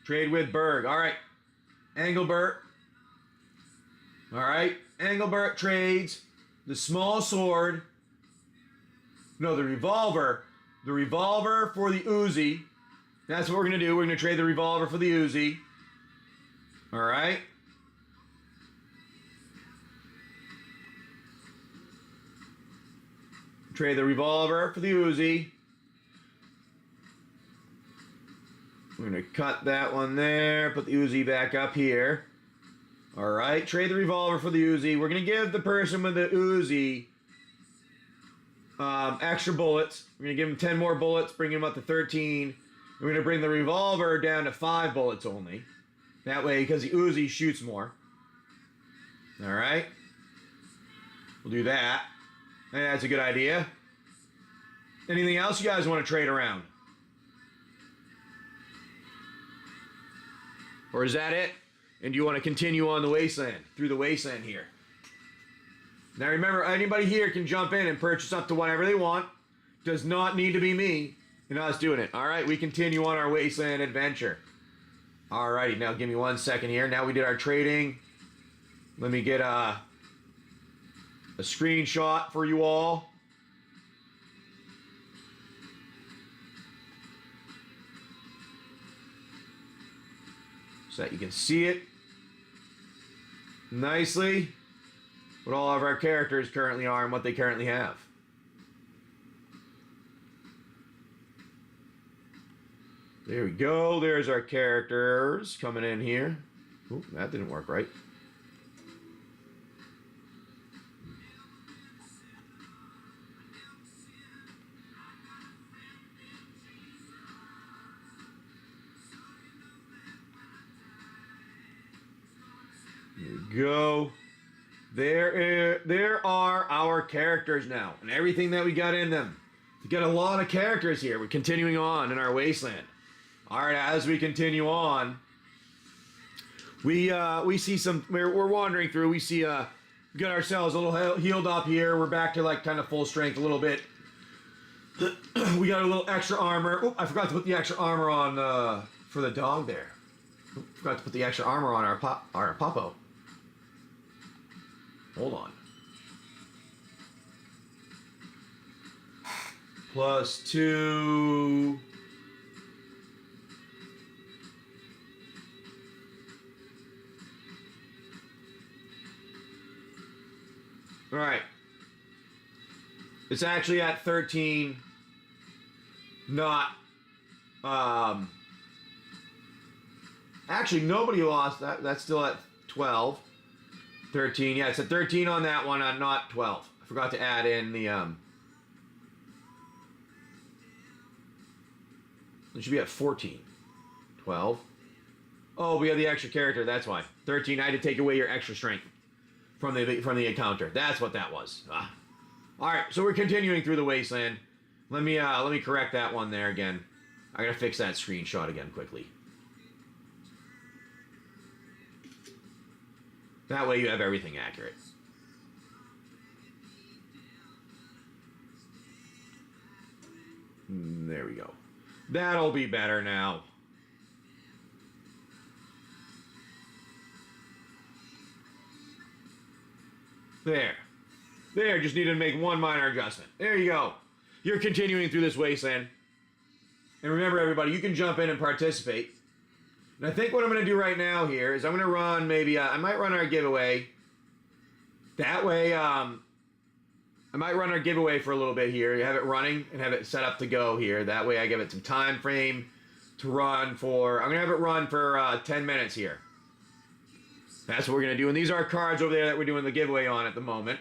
S1: Trade with Berg. All right. Engelbert. All right. Engelbert trades the small sword. No, the revolver. The revolver for the Uzi. That's what we're going to do. We're going to trade the revolver for the Uzi. All right. Trade the revolver for the Uzi. We're going to cut that one there. Put the Uzi back up here. All right. Trade the revolver for the Uzi. We're going to give the person with the Uzi extra bullets. We're going to give him 10 more bullets, bring him up to 13. We're going to bring the revolver down to 5 bullets only. That way, because the Uzi shoots more. All right. We'll do that. That's a good idea. Anything else you guys want to trade around? Or is that it? And do you want to continue on the Wasteland, through the Wasteland here? Now remember, anybody here can jump in and purchase up to whatever they want. Does not need to be me and us doing it. All right, we continue on our Wasteland adventure. All righty, now give me 1 second here. Now we did our trading. Let me get a screenshot for you all. So that you can see it nicely. What all of our characters currently are and what they currently have. There we go. There's our characters coming in here. Ooh, that didn't work right. There we go. There are our characters now, and everything that we got in them. We got a lot of characters here. We're continuing on in our Wasteland. All right, as we continue on, we see some. We're wandering through. We see we got ourselves a little healed up here. We're back to like kind of full strength a little bit. We got a little extra armor. Oh, I forgot to put the extra armor on for the dog there. Forgot to put the extra armor on our Popo. Hold on. +2. All right. It's actually at 13. Not. Actually, nobody lost that. That's still at 12. 13. Yeah, it's at 13 on that one, not 12. I forgot to add in the. It should be at 14. 12. Oh, we have the extra character. That's why. 13. I had to take away your extra strength from the encounter. That's what that was. Ah. All right, so we're continuing through the Wasteland. Let me correct that one there again. I gotta fix that screenshot again quickly. That way you have everything accurate. There we go. That'll be better now. There. There, just needed to make one minor adjustment. There you go. You're continuing through this Wasteland. And remember, everybody, you can jump in and participate. And I think what I'm going to do right now here is I'm going to run maybe, I might run our giveaway. That way, I might run our giveaway for a little bit here. You have it running and have it set up to go here. That way I give it some time frame to run for, I'm going to have it run for 10 minutes here. That's what we're going to do. And these are cards over there that we're doing the giveaway on at the moment.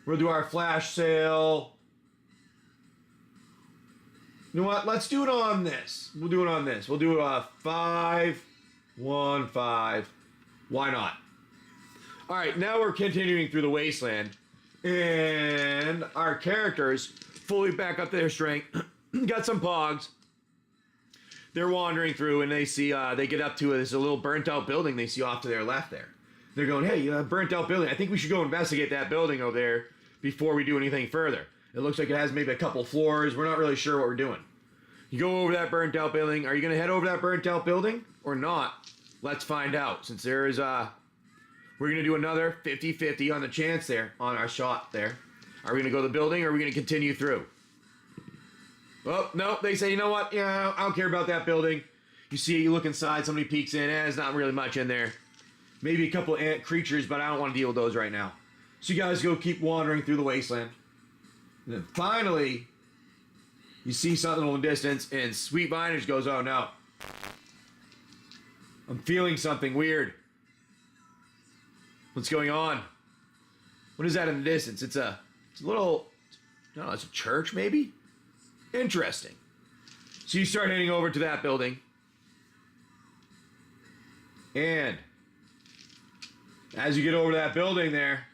S1: We'll do our flash sale. You know what? Let's do it on this. We'll do it on this. We'll do a 5, 1, 5. Why not? All right, now we're continuing through the Wasteland. And our characters fully back up to their strength. Got some pogs. They're wandering through and they see, they get up to this little burnt out building they see off to their left there. They're going, hey, burnt out building. I think we should go investigate that building over there before we do anything further. It looks like it has maybe a couple floors. We're not really sure what we're doing. You go over that burnt out building. Are you going to head over that burnt out building or not? Let's find out. Since there is, we're going to do another 50-50 on the chance there, on our shot there. Are we going to go to the building or are we going to continue through? Oh, no, they say, you know what? Yeah, I don't care about that building. You see, you look inside, somebody peeks in. There's not really much in there. Maybe a couple ant creatures, but I don't want to deal with those right now. So you guys go keep wandering through the wasteland. And then finally, you see something in the distance, and Sweet Vinage goes, oh no. I'm feeling something weird. What's going on? What is that in the distance? It's a little, no, it's a church maybe? Interesting. So you start heading over to that building. And as you get over to that building there,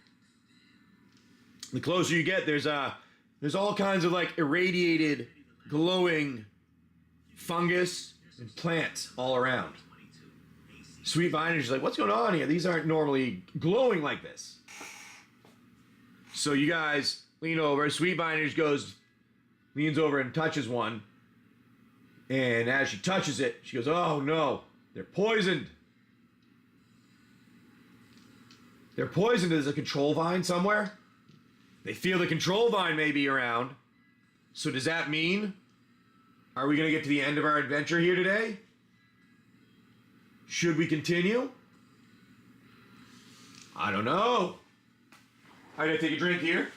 S1: the closer you get, there's all kinds of like irradiated, glowing fungus and plants all around. Sweet Vinage is like, what's going on here? These aren't normally glowing like this. So you guys lean over. Sweet Vinage leans over and touches one. And as she touches it, she goes, oh no, they're poisoned. They're poisoned. There's a control vine somewhere. They feel the control vine may be around. So does that mean, are we going to get to the end of our adventure here today? Should we continue? I don't know. I gotta take a drink here.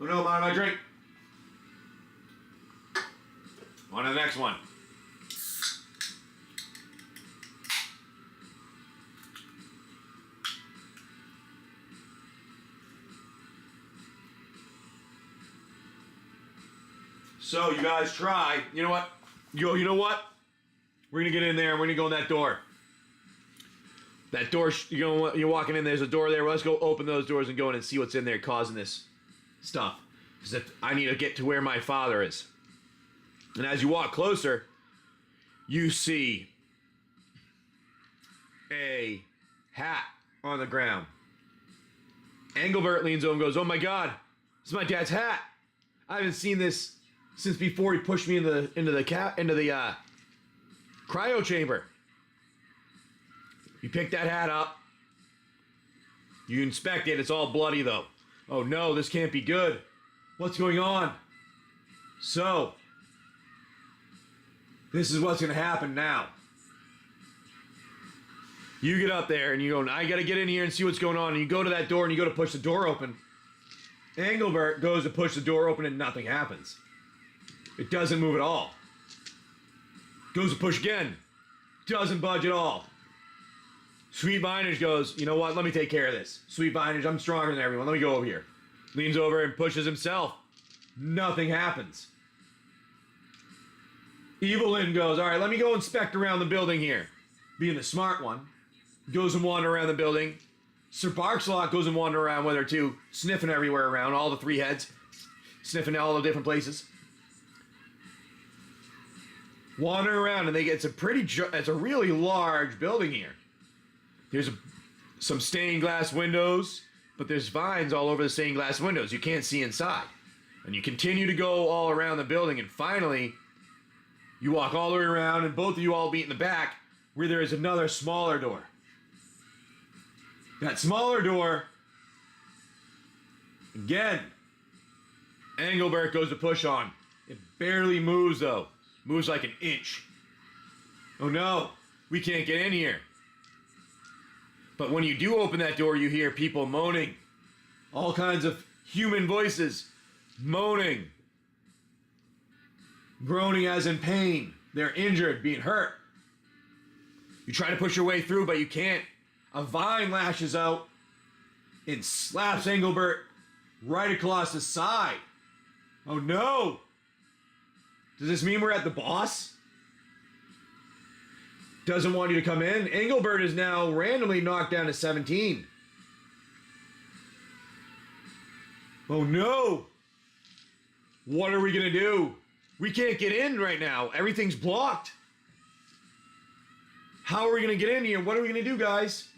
S1: Oh no, mind my drink. On to the next one. So you guys try. You know what? You know what? We're gonna get in there and we're gonna go in that door. That door, you're walking in, there's a door there. Well, let's go open those doors and go in and see what's in there causing this stuff. Because I need to get to where my father is. And as you walk closer, you see a hat on the ground. Engelbert leans over and goes, oh my God, this is my dad's hat. I haven't seen this since before he pushed me into the cryo chamber. You pick that hat up. You inspect it. It's all bloody though. Oh no, this can't be good. What's going on? So, this is what's going to happen now. You get up there and you go, I got to get in here and see what's going on. And you go to that door and you go to push the door open. Engelbert goes to push the door open and nothing happens. It doesn't move at all. Goes to push again. Doesn't budge at all. Sweet Vinage goes, you know what? Let me take care of this. Sweet Vinage, I'm stronger than everyone. Let me go over here. Leans over and pushes himself. Nothing happens. Evelyn goes, all right, let me go inspect around the building here. Being the smart one. Goes and wander around the building. Sir Barkslot goes and wander around with her too. Sniffing everywhere around. All the three heads. Sniffing all the different places. Wandering around and it's a really large building here. There's some stained glass windows, but there's vines all over the stained glass windows. You can't see inside. And you continue to go all around the building, and finally, you walk all the way around, and both of you all meet in the back, where there is another smaller door. That smaller door, again, Engelbert goes to push on. It barely moves, though. Moves like an inch. Oh no, we can't get in here. But when you do open that door, you hear people moaning. All kinds of human voices moaning. Groaning as in pain. They're injured, being hurt. You try to push your way through, but you can't. A vine lashes out and slaps Engelbert right across the side. Oh no! Does this mean we're at the boss? Doesn't want you to come in. Engelbert is now randomly knocked down to 17. Oh no! What are we gonna do? We can't get in right now. Everything's blocked. How are we gonna get in here? What are we gonna do, guys?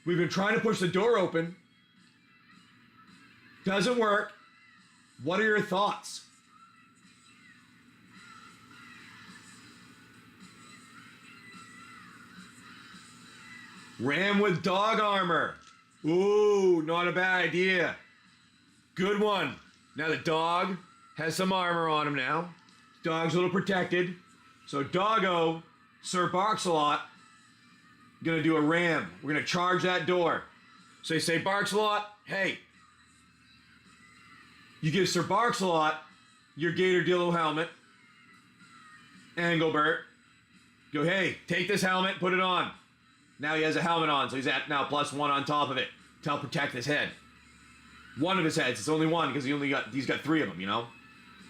S1: We've been trying to push the door open. Doesn't work. What are your thoughts? Ram with dog armor. Ooh, not a bad idea. Good one. Now the dog has some armor on him now. Dog's a little protected. So Doggo, Sir Barks-a-Lot, gonna do a ram. We're gonna charge that door. So you say, Barks-a-Lot, hey. You give Sir Barks-a-Lot your Gator Dillo helmet. Engelbert. Go, hey, take this helmet, put it on. Now he has a helmet on, so he's at now +1 on top of it to help protect his head. One of his heads. It's only one because he's got 3 of them, you know?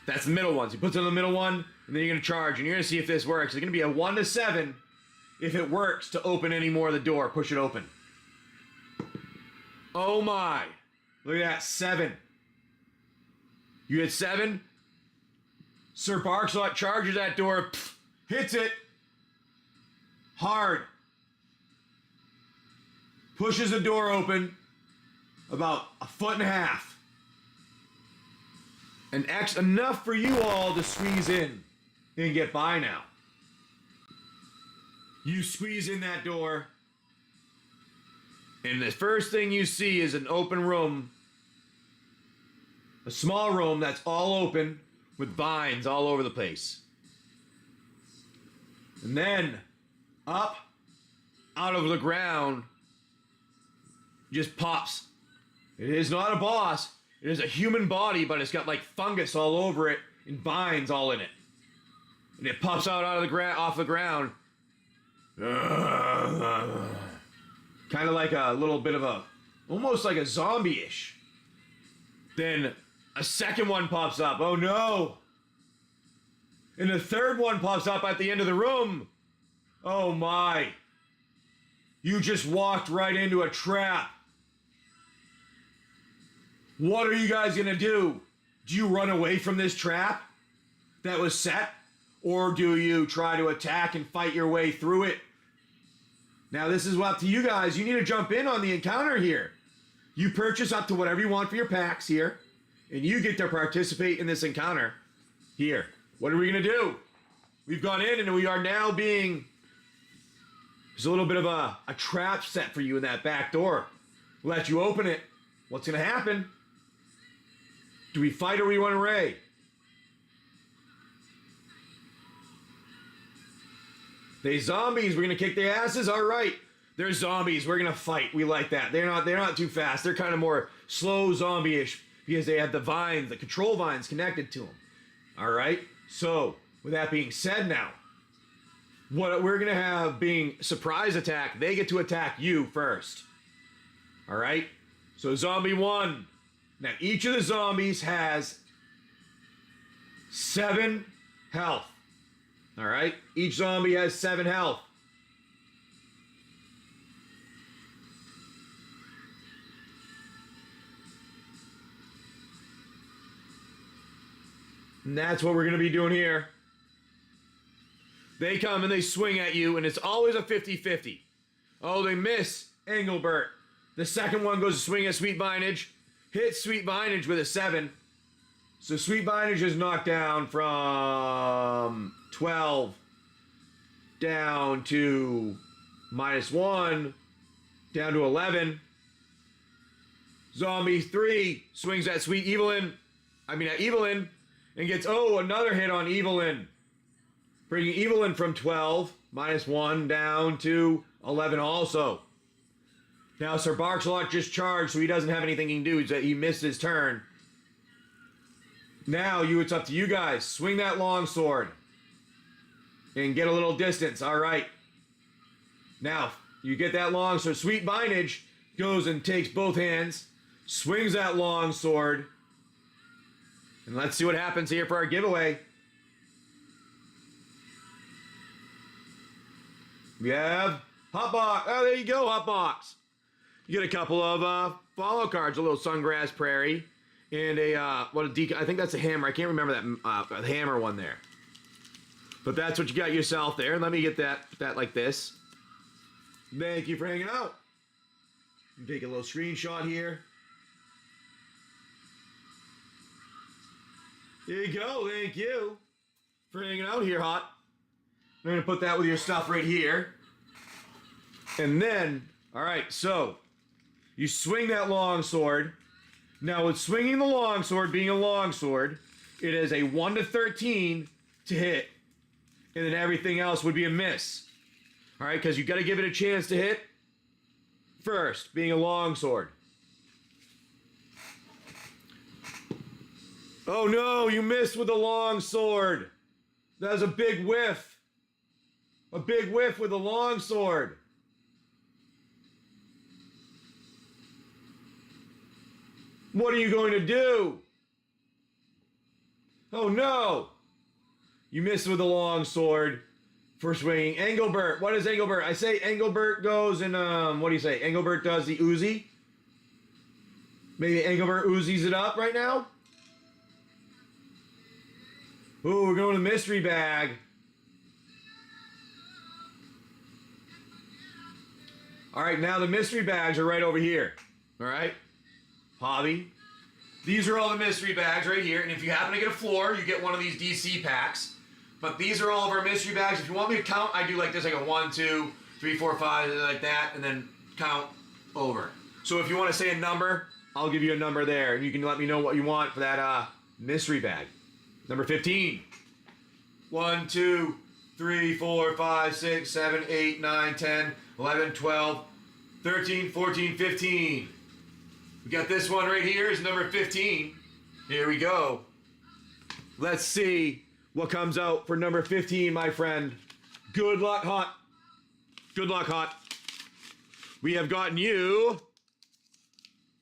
S1: That's the middle ones. He puts it on the middle one, and then you're going to charge, and you're going to see if this works. It's going to be a 1 to 7 if it works to open any more of the door. Push it open. Oh my. Look at that. 7. You hit 7. Sir Barks-a-Lot charges that door. Hits it. Hard. Pushes the door open about 1.5 feet. And enough for you all to squeeze in and get by now. You squeeze in that door, and the first thing you see is an open room. A small room that's all open with vines all over the place. And then, up, out of the ground, just pops. It is not a boss. It is a human body, but it's got like fungus all over it and vines all in it. And it pops out of the off the ground. Kind of like a little bit of almost like a zombie-ish. Then a second one pops up. Oh no! And the third one pops up at the end of the room. Oh my. You just walked right into a trap. What are you guys gonna do? Do you run away from this trap that was set? Or do you try to attack and fight your way through it? Now this is up to you guys. You need to jump in on the encounter here. You purchase up to whatever you want for your packs here, and you get to participate in this encounter here. What are we gonna do? We've gone in and we are now being... There's a little bit of a trap set for you in that back door. We'll let you open it. What's gonna happen? Do we fight or we run away? They zombies, we're gonna kick their asses? Alright. They're zombies, we're gonna fight. We like that. They're not too fast. They're kind of more slow zombie-ish because they have the vines, the control vines connected to them. Alright? So, with that being said now, what we're gonna have being surprise attack, they get to attack you first. Alright? So zombie 1. Now each of the zombies has 7 health. Alright? Each zombie has 7 health. And that's what we're going to be doing here. They come and they swing at you, and it's always a 50-50. Oh, they miss Engelbert. The second one goes to swing at Sweet Vinage. Hits Sweet Vinage with a 7. So Sweet Vinage is knocked down from 12 down to -1, down to 11. Zombie 3 swings at Sweet Evelyn. At Evelyn, and gets, another hit on Evelyn. Bringing Evelyn from 12, -1, down to 11 also. Now Sir Barks-a-Lot just charged, so he doesn't have anything he can do. He missed his turn. Now it's up to you guys. Swing that longsword. And get a little distance. Alright. Now, you get that longsword. Sweet Vinage goes and takes both hands. swings that long sword. And let's see what happens here for our giveaway. We have Hotbox. Oh, there you go, Hotbox. You get a couple of follow cards, a little Sungrass Prairie, and I think that's a hammer. I can't remember that hammer one there. But that's what you got yourself there. Let me get that like this. Thank you for hanging out. Take a little screenshot here. There you go. Thank you for hanging out here, Hot. I'm going to put that with your stuff right here. And then, all right, so you swing that long sword. Now, with swinging the long sword, being a long sword, it is a 1 to 13 to hit. And then everything else would be a miss. All right, because you got to give it a chance to hit first, being a long sword. Oh no, you missed with the long sword. That was a big whiff. A big whiff with a long sword. What are you going to do? Oh no. You missed with a long sword for swinging. Engelbert. What is Engelbert? I say Engelbert goes and, what do you say? Engelbert does the Uzi? Maybe Engelbert Uzis it up right now? Ooh, we're going to the mystery bag. All right, now the mystery bags are right over here. All right? Hobby. These are all the mystery bags right here. And if you happen to get a floor, you get one of these DC packs. But these are all of our mystery bags. If you want me to count, I do like this, like a 1, 2, 3, 4, 5, like that, and then count over. So if you want to say a number, I'll give you a number there. And you can let me know what you want for that mystery bag. Number 15. 1, 2, 3, 4, 5, 6, 7, 8, 9, 10, 11, 12, 13, 14, 15. We got this one right here is number 15. Here we go. Let's see what comes out for number 15, my friend. Good luck, Hot. Good luck, Hot. We have gotten you,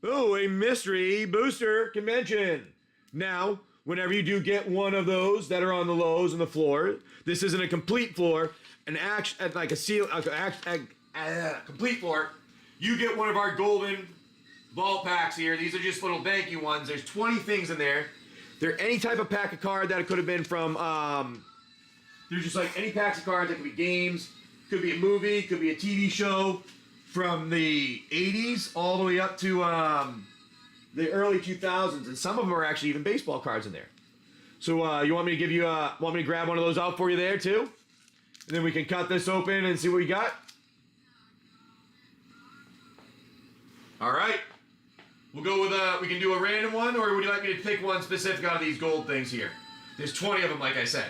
S1: a mystery booster convention. Now, whenever you do get one of those that are on the lows and the floor, this isn't a complete floor, like a complete floor, you get one of our golden vault packs here. These are just little thank you ones. There's 20 things in there. They're any type of pack of card that it could have been from, they're just like any packs of cards. That could be games, could be a movie, could be a TV show from the 80s all the way up to the early 2000s. And some of them are actually even baseball cards in there. So you want me to give you, want me to grab one of those out for you there too? And then we can cut this open and see what we got. All right. We'll go with we can do a random one, or would you like me to pick one specific out of these gold things here? There's 20 of them, like I said.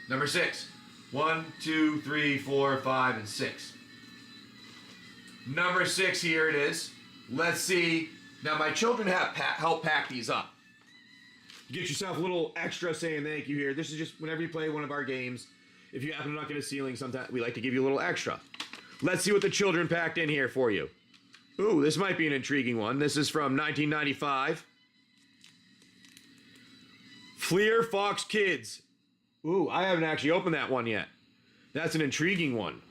S1: Number 6. 1, 2, 3, 4, 5, and 6. Number 6, here it is. Let's see. Now, my children have helped pack these up. Get yourself a little extra saying thank you here. This is just whenever you play one of our games. If you happen to knock in a ceiling, sometimes we like to give you a little extra. Let's see what the children packed in here for you. Ooh, this might be an intriguing one. This is from 1995. Fleer Fox Kids. Ooh, I haven't actually opened that one yet. That's an intriguing one.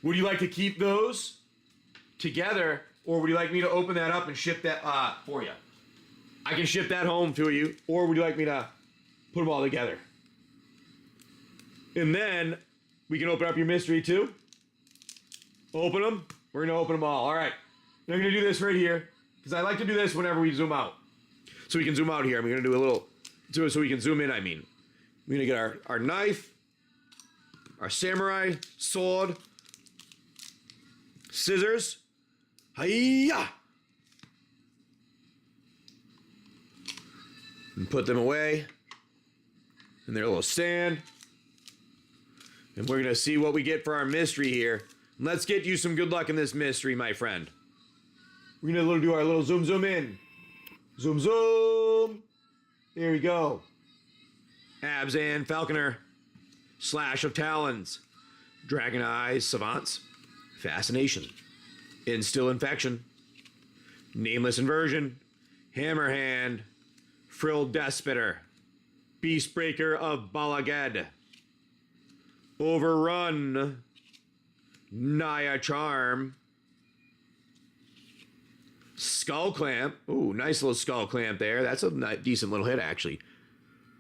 S1: Would you like to keep those together, or would you like me to open that up and ship that for you? I can ship that home to you, or would you like me to put them all together? And then we can open up your mystery too. Open them. We're going to open them all. All right. I'm going to do this right here, because I like to do this whenever we zoom out. So we can zoom out here. I'm going to do a little, so we can zoom in, I mean. We're going to get our knife, our samurai sword, scissors. Hi-ya! And put them away in their little stand. And we're going to see what we get for our mystery here. Let's get you some good luck in this mystery, my friend. We're going to do our little zoom, zoom in. Zoom, zoom. There we go. Abzan, Falconer, Slash of Talons, Dragon Eyes, Savants, Fascination, Instill Infection, Nameless Inversion, Hammerhand, Frill Despoter, Beastbreaker of Balaged, Overrun, Naya Charm, Skull Clamp. Ooh, nice little Skull Clamp there. That's a decent little hit, actually.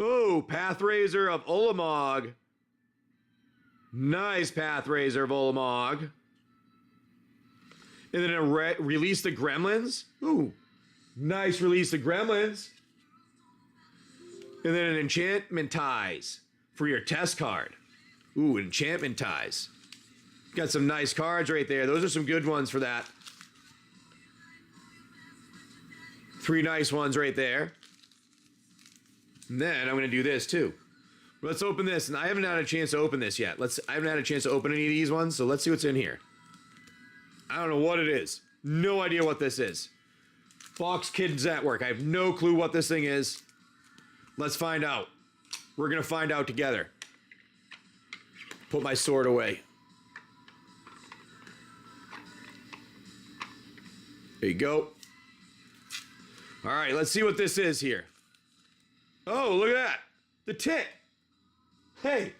S1: Ooh, Pathraiser of Ulamog. Nice Pathraiser of Ulamog. And then release the Gremlins. Ooh, nice release the Gremlins. And then an Enchantment Ties for your test card. Ooh, Enchantment Ties. Got some nice cards right there. Those are some good ones for that. 3 nice ones right there. And then I'm going to do this too. Let's open this. And I haven't had a chance to open this yet. I haven't had a chance to open any of these ones, so let's see what's in here. I don't know what it is. No idea what this is. Fox Kids Network. I have no clue what this thing is. Let's find out. We're going to find out together. Put my sword away. There you go. All right, let's see what this is here. Oh, look at that. The Tick. Hey,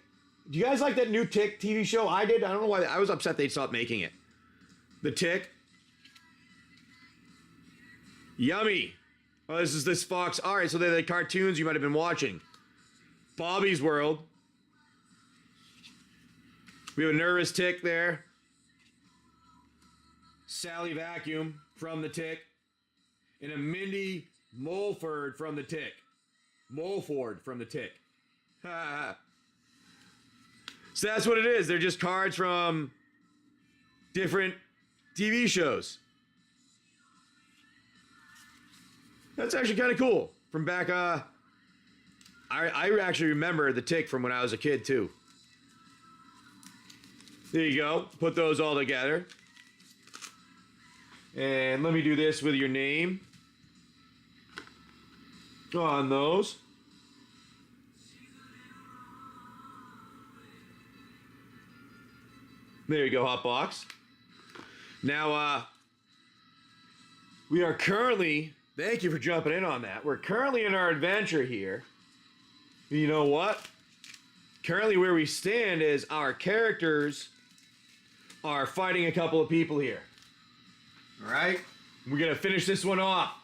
S1: do you guys like that new Tick TV show? I did. I don't know why. I was upset they stopped making it. The Tick. Yummy. Oh, this is this Fox. All right, so they're the cartoons you might have been watching. Bobby's World. We have a Nervous Tick there. Sally Vacuum from the Tick. And a Mindy Mulford from the Tick. Mulford from the Tick. So that's what it is. They're just cards from different TV shows. That's actually kind of cool. From back, I actually remember the Tick from when I was a kid too. There you go. Put those all together. And let me do this with your name on those. There you go, Hotbox. Now, we are currently, thank you for jumping in on that. We're currently in our adventure here. You know what? Currently where we stand is our characters are fighting a couple of people here. All right? We're going to finish this one off.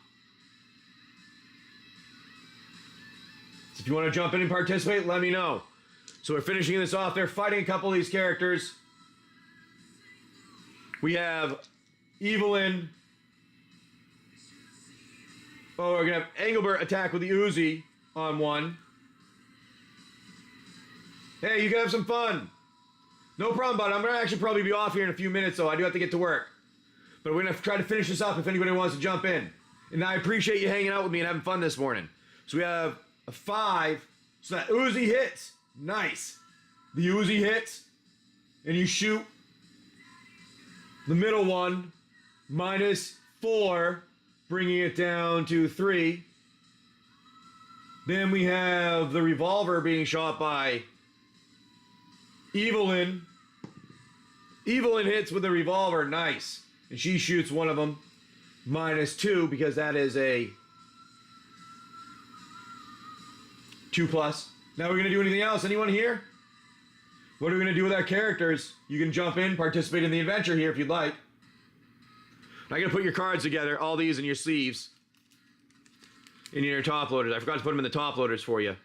S1: So if you want to jump in and participate, let me know. So we're finishing this off. They're fighting a couple of these characters. We have Evelyn. Oh, we're going to have Engelbert attack with the Uzi on one. Hey, you can have some fun. No problem, bud. I'm going to actually probably be off here in a few minutes, though. I do have to get to work. But we're going to try to finish this up if anybody wants to jump in. And I appreciate you hanging out with me and having fun this morning. So we have a 5. So that Uzi hits. Nice. The Uzi hits. And you shoot the middle one. -4. Bringing it down to 3. Then we have the revolver being shot by Evelyn. Evelyn hits with the revolver. Nice. And she shoots one of them. -2 because that is a 2+. Now we're going to do anything else. Anyone here? What are we going to do with our characters? You can jump in, participate in the adventure here if you'd like. I'm going to put your cards together, all these in your sleeves. In your top loaders. I forgot to put them in the top loaders for you.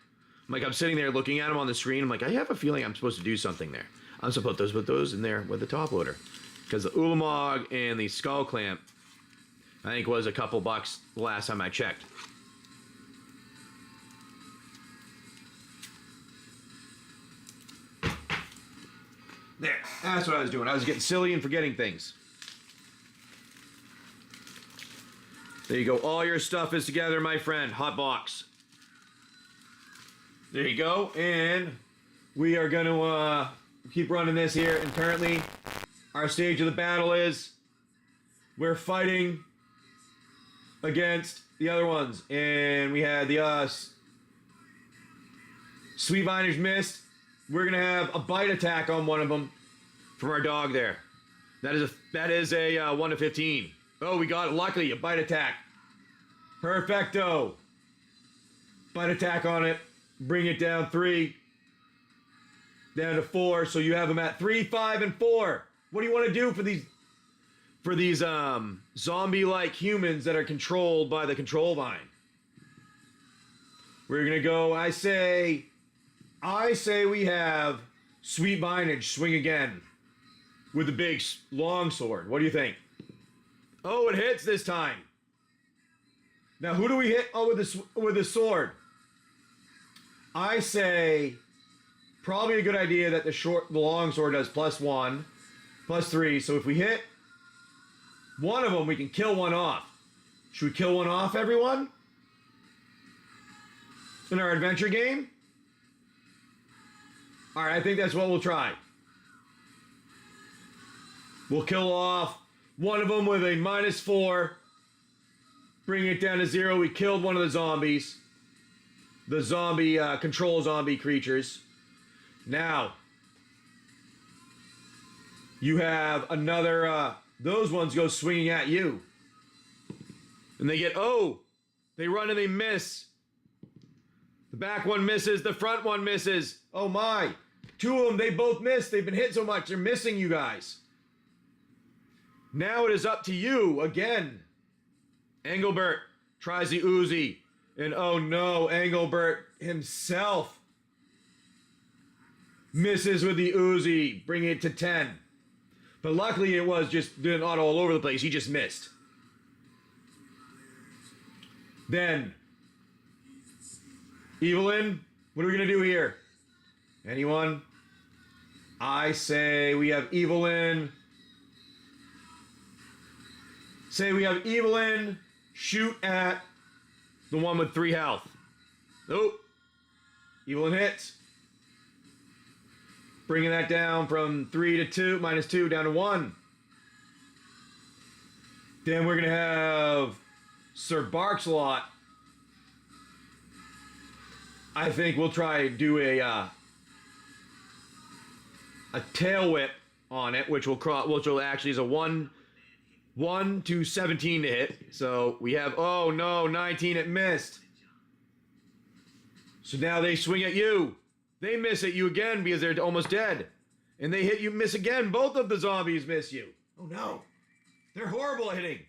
S1: I'm sitting there looking at them on the screen. I'm like, I have a feeling I'm supposed to do something there. I'm supposed to put those in there with the top loader. Because the Ulamog and the Skull Clamp, I think was a couple bucks the last time I checked. There, that's what I was doing. I was getting silly and forgetting things. There you go. All your stuff is together, my friend. Hot box. There you go. And we are going to keep running this here. And currently, our stage of the battle is we're fighting against the other ones. And we had the Sweet Vintage Mist. We're going to have a bite attack on one of them from our dog there. That is a 1 to 15. Oh, we got it. Luckily, a bite attack. Perfecto. Bite attack on it. Bring it down 3. Down to 4. So you have them at 3, 5, and 4. What do you want to do for these zombie-like humans that are controlled by the control vine? We're gonna go. I say we have Sweet Vinage swing again with the big long sword. What do you think? Oh, it hits this time. Now, who do we hit? Oh, with the sword. I say probably a good idea that the long sword does +1, +3. So if we hit one of them, we can kill one off. Should we kill one off, everyone? In our adventure game? All right, I think that's what we'll try. We'll kill off one of them with a -4. Bring it down to 0. We killed one of the zombies. The zombie, control zombie creatures. Now, you have another, those ones go swinging at you. And they get, they run and they miss. The back one misses, the front one misses. Oh my. 2 of them, they both missed. They've been hit so much, they're missing you guys. Now it is up to you again. Engelbert tries the Uzi. And oh no, Engelbert himself misses with the Uzi, bringing it to 10. But luckily it was just doing auto all over the place. He just missed. Then, Evelyn, what are we going to do here? Anyone? I say we have Evelyn. Say we have Evelyn shoot at the one with 3 health. Nope. Evelyn hits. Bringing that down from 3 to 2, -2 down to 1. Then we're going to have Sir Barkslot. I think we'll try to do a tail whip on it, which will actually is a 1 to 17 to hit. So we have, oh no, 19, it missed. So now they swing at you. They miss at you again because they're almost dead. And they hit you, miss again. Both of the zombies miss you. Oh no. They're horrible at hitting.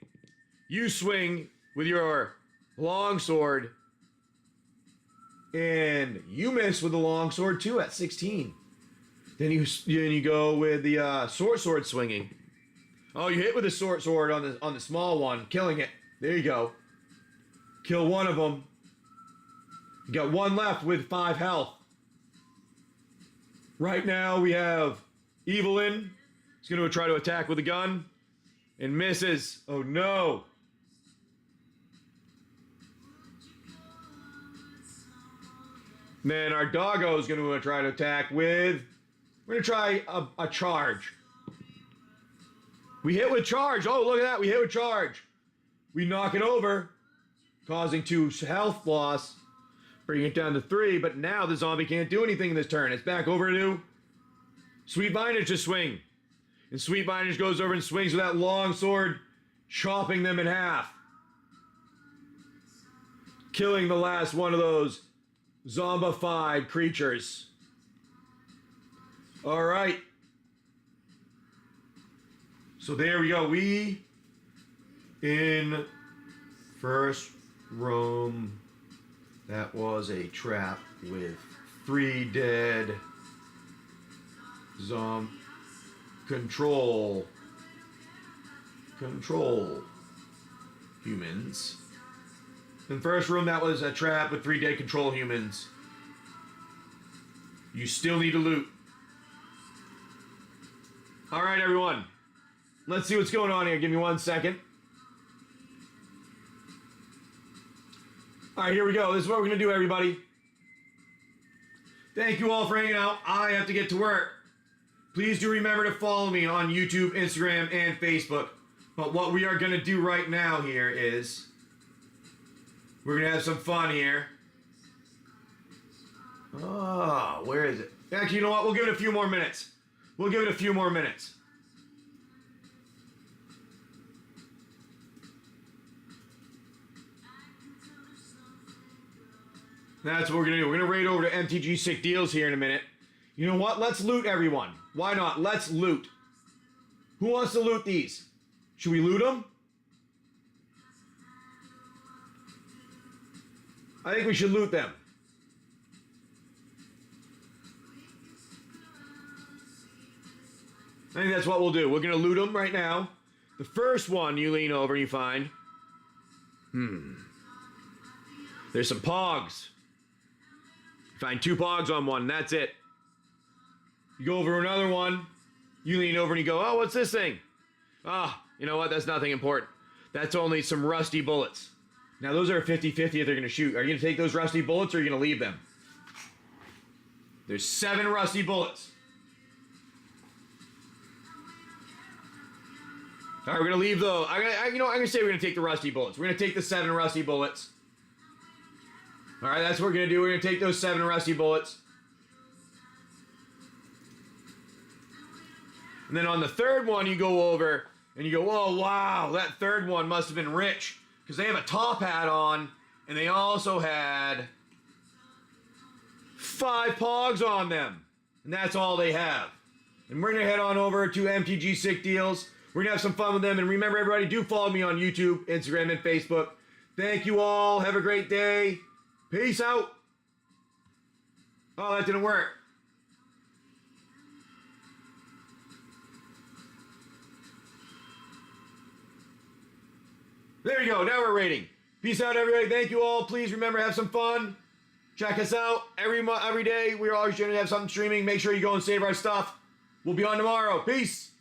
S1: You swing with your long sword. And you miss with the long sword too at 16. Then you go with the sword swinging. Oh, you hit with the sword on the small one, killing it. There you go. Kill one of them. You got one left with 5 health. Right now we have Evelyn. He's going to try to attack with a gun and misses. Oh no. Then our doggo is going to try to attack with, we're going to try a charge. We hit with charge. Oh, look at that. We hit with charge. We knock it over, causing 2 health loss, bringing it down to 3. But now the zombie can't do anything in this turn. It's back over to Sweet Vinage to swing. And Sweet Vinage goes over and swings with that long sword, chopping them in half. Killing the last one of those zombified creatures. All right. So there we go. We in first room. That was a trap with 3 dead control humans. In first room, that was a trap with 3 dead control humans. You still need to loot. All right, everyone. Let's see what's going on here. Give me 1 second. All right, here we go. This is what we're going to do, everybody. Thank you all for hanging out. I have to get to work. Please do remember to follow me on YouTube, Instagram, and Facebook. But what we are going to do right now here is we're going to have some fun here. Oh, where is it? Actually, you know what? We'll give it a few more minutes. We'll give it a few more minutes. That's what we're going to do. We're going to raid over to MTG Sick Deals here in a minute. You know what? Let's loot everyone. Why not? Let's loot. Who wants to loot these? Should we loot them? I think we should loot them. I think that's what we'll do. We're going to loot them right now. The first one you lean over and you find. There's some pogs. You find 2 pogs on one, and that's it. You go over another one. You lean over and you go, oh, what's this thing? Ah, you know what? That's nothing important. That's only some rusty bullets. Now, those are 50-50 if they're going to shoot. Are you going to take those rusty bullets or are you going to leave them? There's 7 rusty bullets. All right, we're going to leave those. I'm going to say we're going to take the rusty bullets. We're going to take the 7 rusty bullets. All right, that's what we're going to do. We're going to take those 7 rusty bullets. And then on the third one, you go over and you go, oh, wow, that third one must have been rich. Because they have a top hat on, and they also had 5 pogs on them. And that's all they have. And we're going to head on over to MTG Sick Deals. We're going to have some fun with them. And remember, everybody, do follow me on YouTube, Instagram, and Facebook. Thank you all. Have a great day. Peace out. Oh, that didn't work. There you go. Now we're rating. Peace out, everybody. Thank you all. Please remember, have some fun. Check us out every day. We're always trying to have something streaming. Make sure you go and save our stuff. We'll be on tomorrow. Peace.